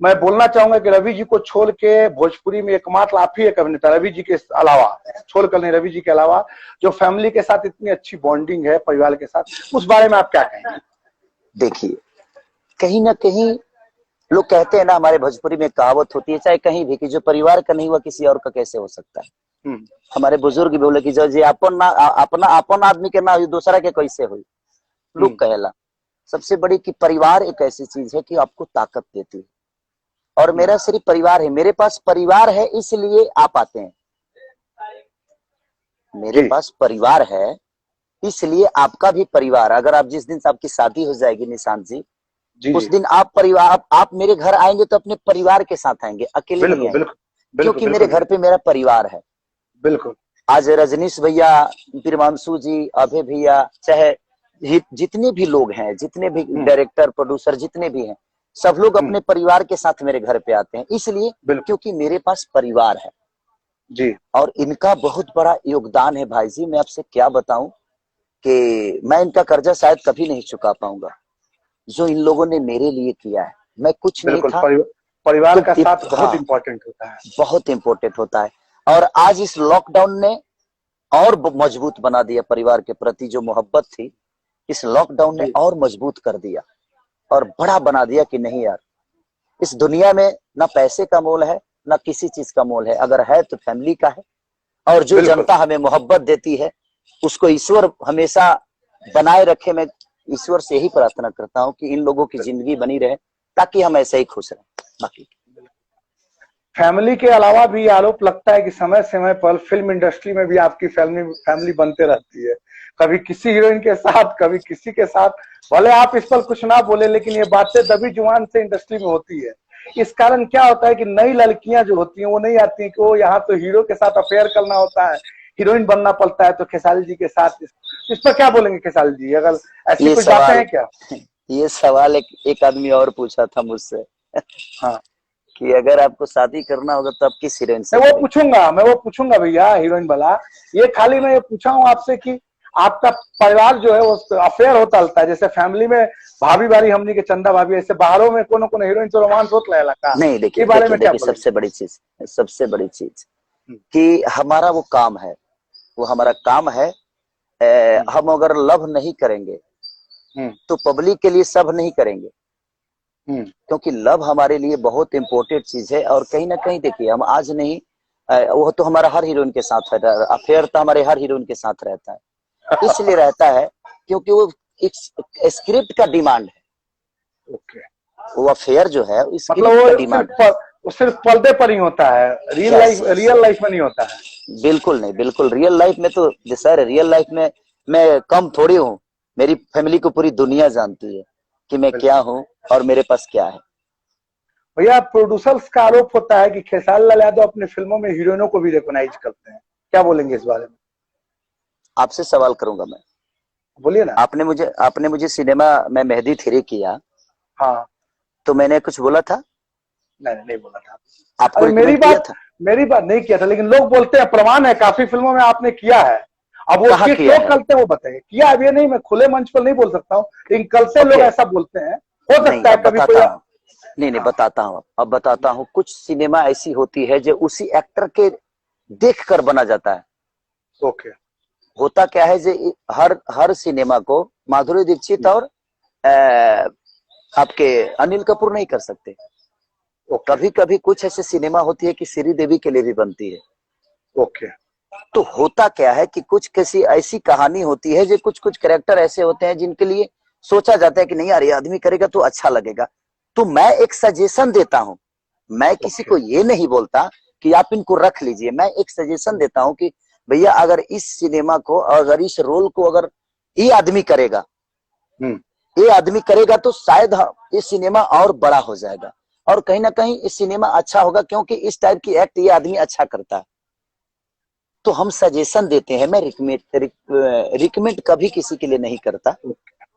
मैं बोलना चाहूंगा कि रवि जी को छोड़ के भोजपुरी में एकमात्र आप ही एक अभिनेता, रवि जी के अलावा, छोड़ कर नहीं, रवि जी के अलावा जो फैमिली के साथ इतनी अच्छी बॉन्डिंग है परिवार के साथ, उस बारे में आप क्या कहेंगे? देखिए, कहीं ना कहीं लोग कहते हैं ना, हमारे भोजपुरी में कहावत होती है चाहे कहीं भी, कि जो परिवार का नहीं हुआ किसी और का कैसे हो सकता है। हमारे बुजुर्ग बोले कि जो अपना अपन आदमी के ना दूसरा के कैसे हुई, लोग कहेला। सबसे बड़ी कि परिवार एक ऐसी चीज है कि आपको ताकत देती है, और मेरा सिर्फ परिवार है, मेरे पास परिवार है इसलिए आप आते हैं। मेरे पास परिवार है इसलिए आपका भी परिवार, अगर आप जिस दिन से आपकी शादी हो जाएगी निशांत जी, उस दिन आप परिवार, आप मेरे घर आएंगे तो अपने परिवार के साथ आएंगे, अकेले नहीं आएंगे, क्योंकि मेरे घर पे मेरा परिवार है। बिल्कुल। आज रजनीश भैया, प्रियांशु जी, अभय भैया, चाहे जितने भी लोग हैं, जितने भी डायरेक्टर प्रोड्यूसर जितने भी हैं, सब लोग अपने परिवार के साथ मेरे घर पे आते हैं, इसलिए क्योंकि मेरे पास परिवार है जी। और इनका बहुत बड़ा योगदान है भाई जी। मैं आपसे क्या बताऊं कि मैं इनका कर्जा शायद कभी नहीं चुका पाऊंगा, जो इन लोगों ने मेरे लिए किया है। मैं कुछ नहीं था, परिवार का साथ बहुत इंपॉर्टेंट होता है, बहुत इंपॉर्टेंट होता है। और आज इस लॉकडाउन ने और मजबूत बना दिया परिवार के प्रति जो मोहब्बत थी, इस लॉकडाउन ने और मजबूत कर दिया और बड़ा बना दिया कि नहीं यार, इस दुनिया में ना पैसे का मोल है ना किसी चीज का मोल है, अगर है तो फैमिली का है। और जो जनता हमें मोहब्बत देती है उसको ईश्वर हमेशा बनाए रखे। मैं ईश्वर से यही प्रार्थना करता हूँ कि इन लोगों की जिंदगी बनी रहे ताकि हम ऐसे ही खुश रहें। बाकी फैमिली के अलावा भी आरोप लगता है कि समय समय पर फिल्म इंडस्ट्री में भी आपकी फैमिली बनते रहती है, कभी किसी हीरोइन के साथ, कभी किसी के साथ। भले आप इस पर कुछ ना बोले, लेकिन ये बातें दबी जुबान से इंडस्ट्री में होती है। इस कारण क्या होता है कि नई लड़कियां जो होती हैं वो नहीं आती कि वो यहाँ तो हीरो के साथ अफेयर करना होता है, हीरोइन बनना पड़ता है, तो खेसारी जी के साथ इस पर क्या बोलेंगे खेसारी जी? अगर ऐसी कुछ बातें हैं क्या? ये सवाल एक आदमी और पूछा था मुझसे हाँ, कि अगर आपको शादी करना होगा तो आप किस हीरोइन से? मैं वो पूछूंगा भैया, हीरोइन वाला। ये खाली मैं ये पूछा हूँ आपसे कि आपका परिवार जो है वो अफेयर होता रहता है, जैसे फैमिली में भाभी बारी हमनी के चंदा भाभी, ऐसे बाहरों में कोनो हीरोइन से रोमांस होता है? नहीं, देखिए सबसे बड़ी चीज कि हमारा वो काम है, वो हमारा काम है। हम अगर लव नहीं करेंगे तो पब्लिक के लिए सब नहीं करेंगे, क्योंकि लव हमारे लिए बहुत इंपॉर्टेंट चीज है। और कहीं ना कहीं देखिए, हम आज नहीं, वो तो हमारा हर हीरोइन के साथ है, अफेयर तो हमारे हर हीरोइन के साथ रहता है। इसलिए रहता है क्योंकि वो एक स्क्रिप्ट का डिमांड है। ओके, वो अफेयर जो है मतलब स्क्रिप्ट का डिमांड है। वो सिर्फ पर्दे पर ही होता है, रियल लाइफ में नहीं होता है। बिल्कुल नहीं, बिल्कुल रियल लाइफ में तो सर, रियल लाइफ में मैं कम थोड़ी हूँ। मेरी फैमिली को पूरी दुनिया जानती है कि मैं क्या हूँ और मेरे पास क्या है। भैया, प्रोड्यूसर्स का आरोप होता है कि खेसारी लाल यादव अपनी फिल्मों में हीरोइनों को भी रिकॉग्नाइज करते हैं, क्या बोलेंगे इस बारे में? आपसे सवाल करूंगा मैं, बोलिए ना। आपने मुझे सिनेमा में मेहंदी 3 किया, हाँ, तो मैंने कुछ बोला था? नहीं बोला था। आपको अरे रिकमेंड किया था? मेरी बात नहीं किया था, लेकिन लोग बोलते हैं, प्रमाण है, काफी फिल्मों में आपने किया है। अब वो कहाँ किया क्यों है? करते हैं वो बताइए। किया अब ये नहीं, मैं खुले मंच पर नहीं बोल सकता हूँ, लेकिन कल से लोग ऐसा बोलते हैं। हो नहीं, सकता है अब कभी बताता कोई। हूँ। नहीं, बताता हूँ, अब बताता हूँ। कुछ सिनेमा ऐसी होती है जो उसी एक्टर के देख कर बना जाता है। ओके, होता क्या है, जो हर सिनेमा को माधुरी दीक्षित और आपके अनिल कपूर नहीं कर सकते। कभी कभी कुछ ऐसे सिनेमा होती है कि श्रीदेवी के लिए भी बनती है। ओके, तो होता क्या है कि कुछ किसी ऐसी कहानी होती है, जो कुछ कैरेक्टर ऐसे होते हैं जिनके लिए सोचा जाता है कि नहीं यार, ये आदमी करेगा तो अच्छा लगेगा। तो मैं एक सजेशन देता हूं, मैं किसी को ये नहीं बोलता कि आप इनको रख लीजिए। मैं एक सजेशन देता हूं कि भैया, अगर इस सिनेमा को, अगर इस रोल को अगर ये आदमी करेगा, तो शायद ये सिनेमा और बड़ा हो जाएगा और कहीं ना कहीं ये सिनेमा अच्छा होगा, क्योंकि इस टाइप की एक्ट ये आदमी अच्छा करता है। तो हम सजेशन देते हैं। मैं रिकमेंड कभी किसी के लिए नहीं करता,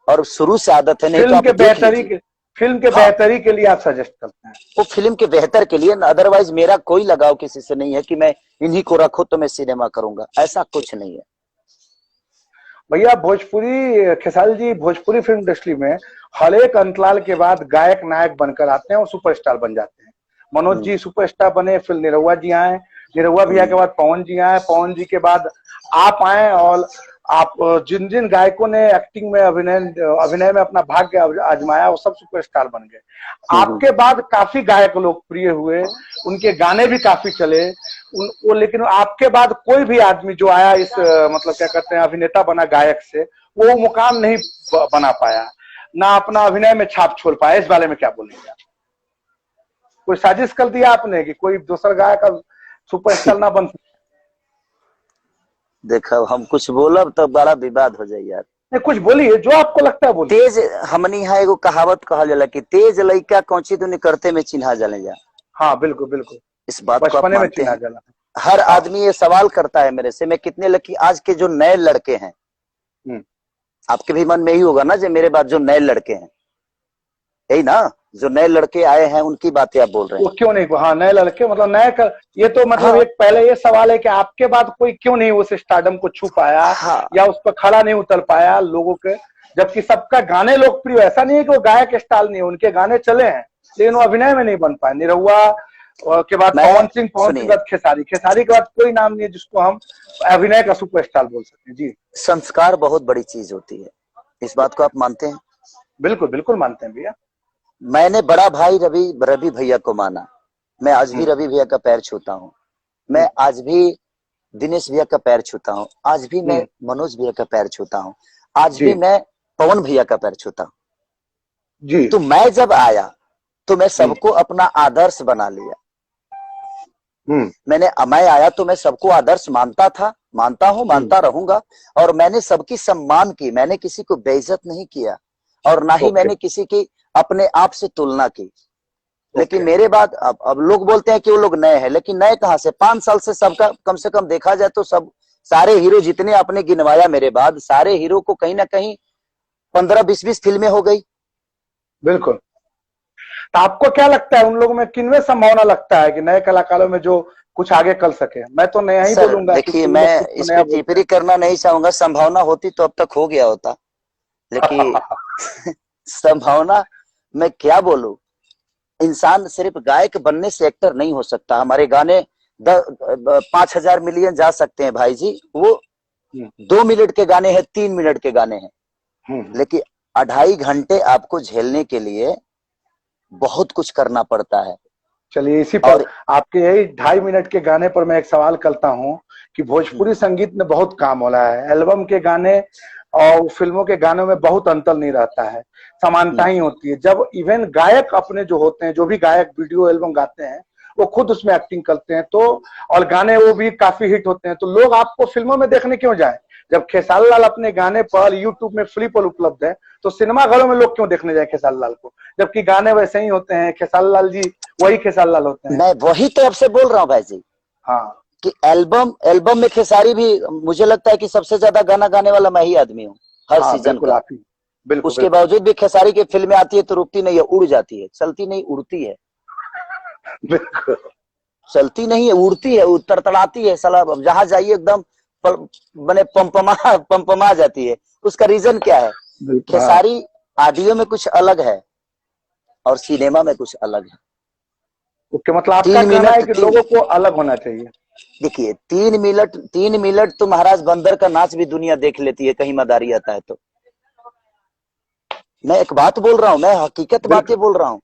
और शुरू से आदत है। नहीं तो आप देख लीजिए, फिल्म के बेहतरी के लिए आप सजेस्ट करते हैं? वो फिल्म के बेहतर के लिए। अदरवाइज मेरा कोई लगाव किसी से नहीं है कि मैं इन्हीं को रखो तो मैं सिनेमा करूंगा, ऐसा कुछ नहीं है। भैया, खेसारी जी भोजपुरी फिल्म इंडस्ट्री में हर एक अंतराल के बाद गायक नायक बनकर आते हैं और सुपरस्टार बन जाते हैं। मनोज जी सुपरस्टार बने, फिर निरहुआ जी आए, निरहुआ भैया के बाद पवन जी आए, पवन जी के बाद आप आए, और आप जिन जिन गायकों ने एक्टिंग में अभिनय में अपना भाग्य आजमाया, वो सब सुपरस्टार बन गए। आपके बाद काफी गायक लोकप्रिय हुए, उनके गाने भी काफी चले। लेकिन आपके बाद कोई भी आदमी जो आया इस मतलब क्या कहते हैं, अभिनेता बना गायक से, वो मुकाम नहीं बना पाया, ना अपना अभिनय में छाप छोड़ पाया। इस बारे में क्या बोलेंगे आप? कोई साजिश कर दिया आपने कि कोई दूसरा गायक का सुपरस्टार ना बन सके? देखो, हम कुछ बोलब तो बड़ा विवाद हो जाए यार। नहीं, कुछ बोलिए, जो आपको लगता है बोलिए। तेज हमनी है, एगो कहावत कहल जाला कि तेज लइका कौची दुनी करते में चिन्हा जले जा। हाँ, बिल्कुल बिल्कुल, इस बात को आप बचपने में मानते चिन्हा हैं? जला। हर आदमी ये सवाल करता है मेरे से, मैं कितने लकी आज के जो नए लड़के हैं, आपके भी मन में ही होगा ना, जो मेरे बाद जो नए लड़के हैं, यही ना, जो नए लड़के आए हैं उनकी बातें आप बोल रहे हैं। वो क्यों नहीं? हाँ, नए लड़के मतलब ये तो मतलब हाँ, एक पहले ये सवाल है कि आपके बाद कोई क्यों नहीं उस स्टारडम को छू पाया, हाँ, या उस पर खड़ा नहीं उतर पाया लोगों के, जबकि सबका गाने लोकप्रिय। ऐसा नहीं है कि वो गायक स्टाइल नहीं है, उनके गाने चले हैं, लेकिन वो अभिनय में नहीं बन पाए। निरहुआ के बाद पवन सिंह के बाद खेसारी के बाद कोई नाम नहीं है जिसको हम अभिनय का सुपरस्टार बोल सकते हैं। जी, संस्कार बहुत बड़ी चीज होती है, इस बात को आप मानते हैं? बिल्कुल बिल्कुल मानते हैं भैया। मैंने बड़ा भाई रवि भैया को माना। मैं आज भी रवि भैया का पैर छूता हूँ। मैं आज भी दिनेश भैया का पैर छूता हूँ। आज भी मैं मनोज भैया का पैर छूता हूँ। आज भी मैं पवन भैया का पैर छूता हूँ। जी, तो मैं जब आया तो मैं सबको अपना आदर्श बना लिया। मैं आया तो मैं सबको आदर्श मानता था, मानता हूँ, मानता रहूंगा। और मैंने सबकी सम्मान की, मैंने किसी को बेइज्जत नहीं किया, और ना ही मैंने किसी की अपने आप से तुलना की। लेकिन मेरे बाद अब लोग बोलते हैं कि वो लोग नए हैं, लेकिन नए कहां से? 5 साल से सबका कम से कम देखा जाए तो सारे हीरो जितने आपने गिनवाया मेरे बाद, सारे हीरो को कहीं ना कहीं 15-20 फिल्में हो गई। बिल्कुल। तो आपको क्या लगता है, उन लोगों में किनमें संभावना लगता है कि नए कलाकारों में जो कुछ आगे कर सके? मैं तो नया ही बोलूंगा। देखिए, मैं इस पे टिप्पणी करना नहीं चाहूंगा। संभावना होती तो अब तक हो गया होता, लेकिन संभावना मैं क्या बोलूं। इंसान सिर्फ गायक बनने से एक्टर नहीं हो सकता। हमारे गाने 5,000 मिलियन जा सकते हैं भाई जी, वो 2 मिनट के गाने हैं, 3 मिनट के गाने हैं, लेकिन 2.5 घंटे आपको झेलने के लिए बहुत कुछ करना पड़ता है। चलिए इसी पर आपके यही 2.5 मिनट के गाने पर मैं एक सवाल करता हूँ कि भोजपुरी संगीत में बहुत काम हो रहा है, एल्बम के गाने और फिल्मों के गानों में बहुत अंतर नहीं रहता है, समानता ही होती है। जब इवन गायक अपने जो होते हैं, जो भी गायक वीडियो एल्बम गाते हैं, वो खुद उसमें एक्टिंग करते हैं, तो और गाने वो भी काफी हिट होते हैं, तो लोग आपको फिल्मों में देखने क्यों जाए? जब खेसारी लाल अपने गाने पर यूट्यूब में फ्री पर उपलब्ध है, तो सिनेमा घरों में लोग क्यों देखने जाए खेसारी लाल को, जबकि गाने वैसे ही होते हैं, खेसारी लाल जी वही खेसारी लाल होते हैं। मैं वही तो आपसे बोल रहा हूँ भाई जी, हाँ, कि एल्बम में खेसारी भी, मुझे लगता है कि सबसे ज्यादा गाना गाने वाला मैं ही आदमी हूँ हर हाँ, सीजन बिल्कुल का। आप ही, बिल्कुल उसके बावजूद भी खेसारी की फिल्में आती है तो रुकती नहीं है, उड़ जाती है, चलती नहीं उड़ती है, बिल्कुल चलती नहीं है उड़ती है, तड़तड़ाती है साला, जहां जाइए एकदम बने पंपमा जाती है। उसका रीजन क्या है? बिल्कुल। हाँ, खेसारी ऑडियो में कुछ अलग है और सिनेमा में कुछ अलग है। ओके, मतलब आपका 3 कहना है मिनट कि लोगों को अलग होना चाहिए। देखिए 3 मिनट तो महाराज बंदर का नाच भी दुनिया देख लेती है, कहीं मदारी आता है तो। मैं एक बात बोल रहा हूँ, मैं हकीकत बातें बोल रहा हूँ,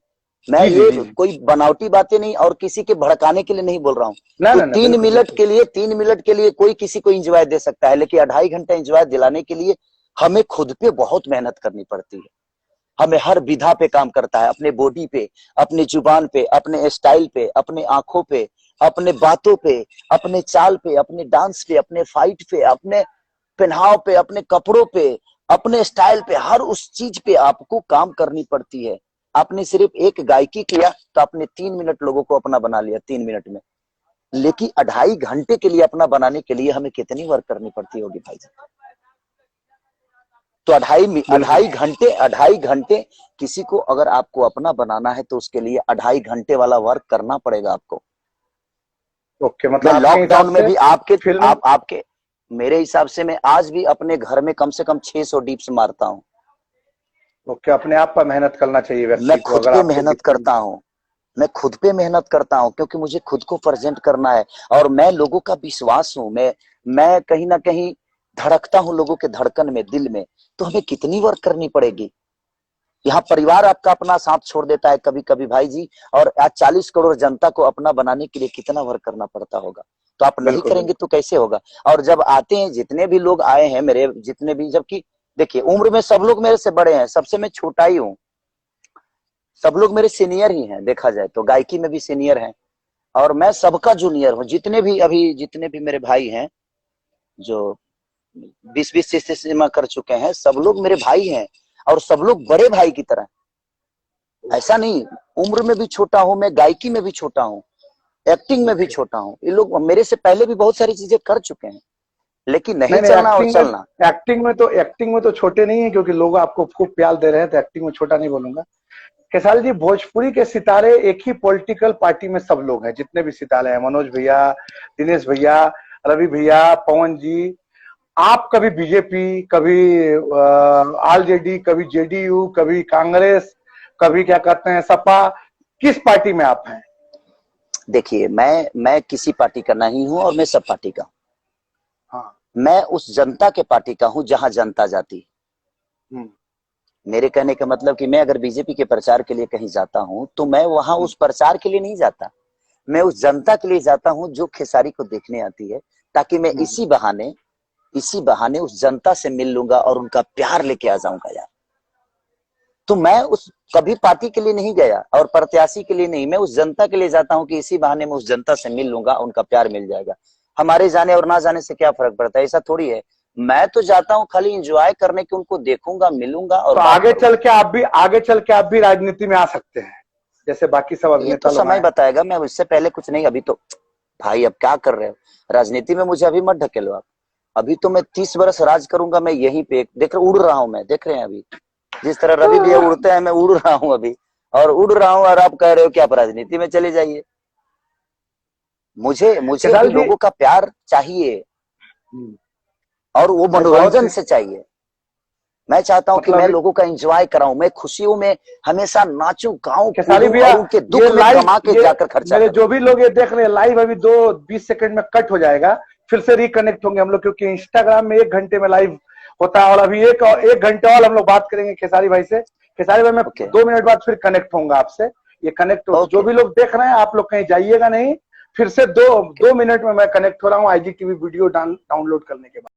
मैं जी, ये जी, जी। कोई बनावटी बातें नहीं और किसी के भड़काने के लिए नहीं बोल रहा हूँ। ना, तो ना, ना, 3 बिल्कुल, मिनट बिल्कुल। के लिए 3 मिनट के लिए कोई किसी को एंजॉय दे सकता है, लेकिन 2.5 घंटा एंजॉय दिलाने के लिए हमें खुद पे बहुत मेहनत करनी पड़ती है। हमें हर विधा पे काम करता है, अपने बॉडी पे, अपने जुबान पे, अपने स्टाइल पे, अपने आंखों पे, अपने बातों पे, अपने चाल पे, अपने डांस पे, अपने फाइट पे, अपने पहनाव पे, अपने कपड़ों पे, अपने स्टाइल पे, हर उस चीज पे आपको काम करनी पड़ती है। आपने सिर्फ एक गायकी किया तो आपने 3 मिनट लोगों को अपना बना लिया 3 मिनट में, लेकिन 2.5 घंटे के लिए अपना बनाने के लिए हमें कितनी वर्क करनी पड़ती होगी भाई साहब। तो 2.5 घंटे किसी को अगर आपको अपना बनाना है तो उसके लिए 2.5 घंटे वाला वर्क करना पड़ेगा आपको। ओके, मतलब मैं आपके लॉकडाउन हिसाब में से भी फिल्म आपके मेरे हिसाब से मैं आज भी अपने घर में कम से कम 600 डिप्स मारता हूँ। ओके, अपने आप पर मेहनत करना चाहिए मैं व्यक्ति को, खुद अगर पे आपको मेहनत दिखता है। करता हूँ, मैं खुद पे मेहनत करता हूँ, क्योंकि मुझे खुद को प्रेजेंट करना है और मैं लोगों का विश्वास हूँ। मैं कहीं ना कहीं धड़कता हूँ लोगों के धड़कन में, दिल में। तो हमें कितनी वर्क करनी पड़ेगी। यहाँ परिवार आपका अपना साथ छोड़ देता है कभी कभी भाई जी, और आज 40 करोड़ जनता को अपना बनाने के लिए कितना वर्क करना पड़ता होगा। तो आप नहीं बिल्कुल, करेंगे तो कैसे होगा। और जब आते हैं, जितने भी लोग आए हैं मेरे, जितने भी, जबकि देखिए उम्र में सब लोग मेरे से बड़े हैं, सबसे मैं छोटा ही हूँ, सब लोग मेरे सीनियर ही हैं, देखा जाए तो गायकी में भी सीनियर हैं और मैं सबका जूनियर हूँ। जितने भी मेरे भाई हैं जो 20-20 से सिनेमा कर चुके हैं, सब लोग मेरे भाई हैं और सब लोग बड़े भाई की तरह। ऐसा नहीं, उम्र में भी छोटा हूँ मैं, गायकी में भी छोटा हूँ, एक्टिंग में भी छोटा हूँ। ये लोग मेरे से पहले भी बहुत सारी चीजें कर चुके हैं, लेकिन नहीं नहीं, चलना और चलना। एक्टिंग में तो छोटे नहीं है, क्योंकि लोग आपको खूब प्यार दे रहे हैं, तो एक्टिंग में छोटा नहीं बोलूंगा। खेसारी जी, भोजपुरी के सितारे एक ही पॉलिटिकल पार्टी में सब लोग हैं, जितने भी सितारे हैं, मनोज भैया, दिनेश भैया, रवि भैया, पवन जी। आप कभी बीजेपी, कभी आरजेडी, कभी जेडीयू, कभी कांग्रेस, कभी क्या कहते हैं सपा, किस पार्टी में आप हैं? देखिए मैं किसी पार्टी का नहीं हूँ और मैं सब पार्टी का हूँ। हाँ। मैं उस जनता के पार्टी का हूँ जहां जनता जाती है। हम्म। मेरे कहने का मतलब कि मैं अगर बीजेपी के प्रचार के लिए कहीं जाता हूं तो मैं वहां उस प्रचार के लिए नहीं जाता, मैं उस जनता के लिए जाता हूं जो खेसारी को देखने आती है, ताकि मैं इसी बहाने उस जनता से मिल लूंगा और उनका प्यार लेके आ जाऊंगा यार। तो मैं उस कभी पार्टी के लिए नहीं गया और प्रत्याशी के लिए नहीं, मैं उस जनता के लिए जाता हूं कि इसी बहाने मैं उस जनता से मिल लूंगा, उनका प्यार मिल जाएगा। हमारे जाने और ना जाने से क्या फर्क पड़ता है, ऐसा थोड़ी है। मैं तो जाता हूं खाली एंजॉय करने के, उनको देखूंगा, मिलूंगा और तो बात आगे करूंगा। चल के आप भी राजनीति में आ सकते हैं, जैसे बाकी सब ये तो अभिनेता लोग समय आए। बताएगा, मैं उससे पहले कुछ नहीं। अभी तो भाई अब क्या कर रहे हो, राजनीति में मुझे अभी मत ढकेलो आप। अभी तो मैं 30 वर्ष राज करूंगा, मैं यहीं पे देख उड़ रहा हूं, मैं देख रहे हैं अभी जिस तरह रवि भैया उड़ते हैं, मैं उड़ रहा हूं अभी, और उड़ रहा हूं, और आप कह रहे हो कि आप राजनीति में चले जाइए। मुझे भी खेसारी जी। लोगों का प्यार चाहिए हम्म, और वो नहीं, बहुत मनोरंजन ही से चाहिए। मैं चाहता हूं कि मैं मतलब लोगों का एंजॉय कराऊं, मैं खुशियों में हमेशा नाचूं, गाऊं, खेसारी कूदूं भैया, और उनके ये दुख में लाइव, कमा के ये जाकर खर्चा मेरे करूं। जो भी लोग ये देख रहे हैं लाइव, अभी 2-20 सेकंड में कट हो जाएगा, फिर से रिकनेक्ट होंगे हम लोग, क्योंकि इंस्टाग्राम में 1 घंटे में लाइव होता है। और अभी एक घंटे और हम लोग बात करेंगे खेसारी भाई से। खेसारी भाई मैं 2 मिनट बाद फिर कनेक्ट होऊंगा आपसे। ये कनेक्ट जो भी लोग देख रहे हैं, आप लोग कहीं जाइएगा नहीं, फिर से 2 मिनट में मैं कनेक्ट हो रहा हूँ IGTV वीडियो डाउनलोड करने के बाद।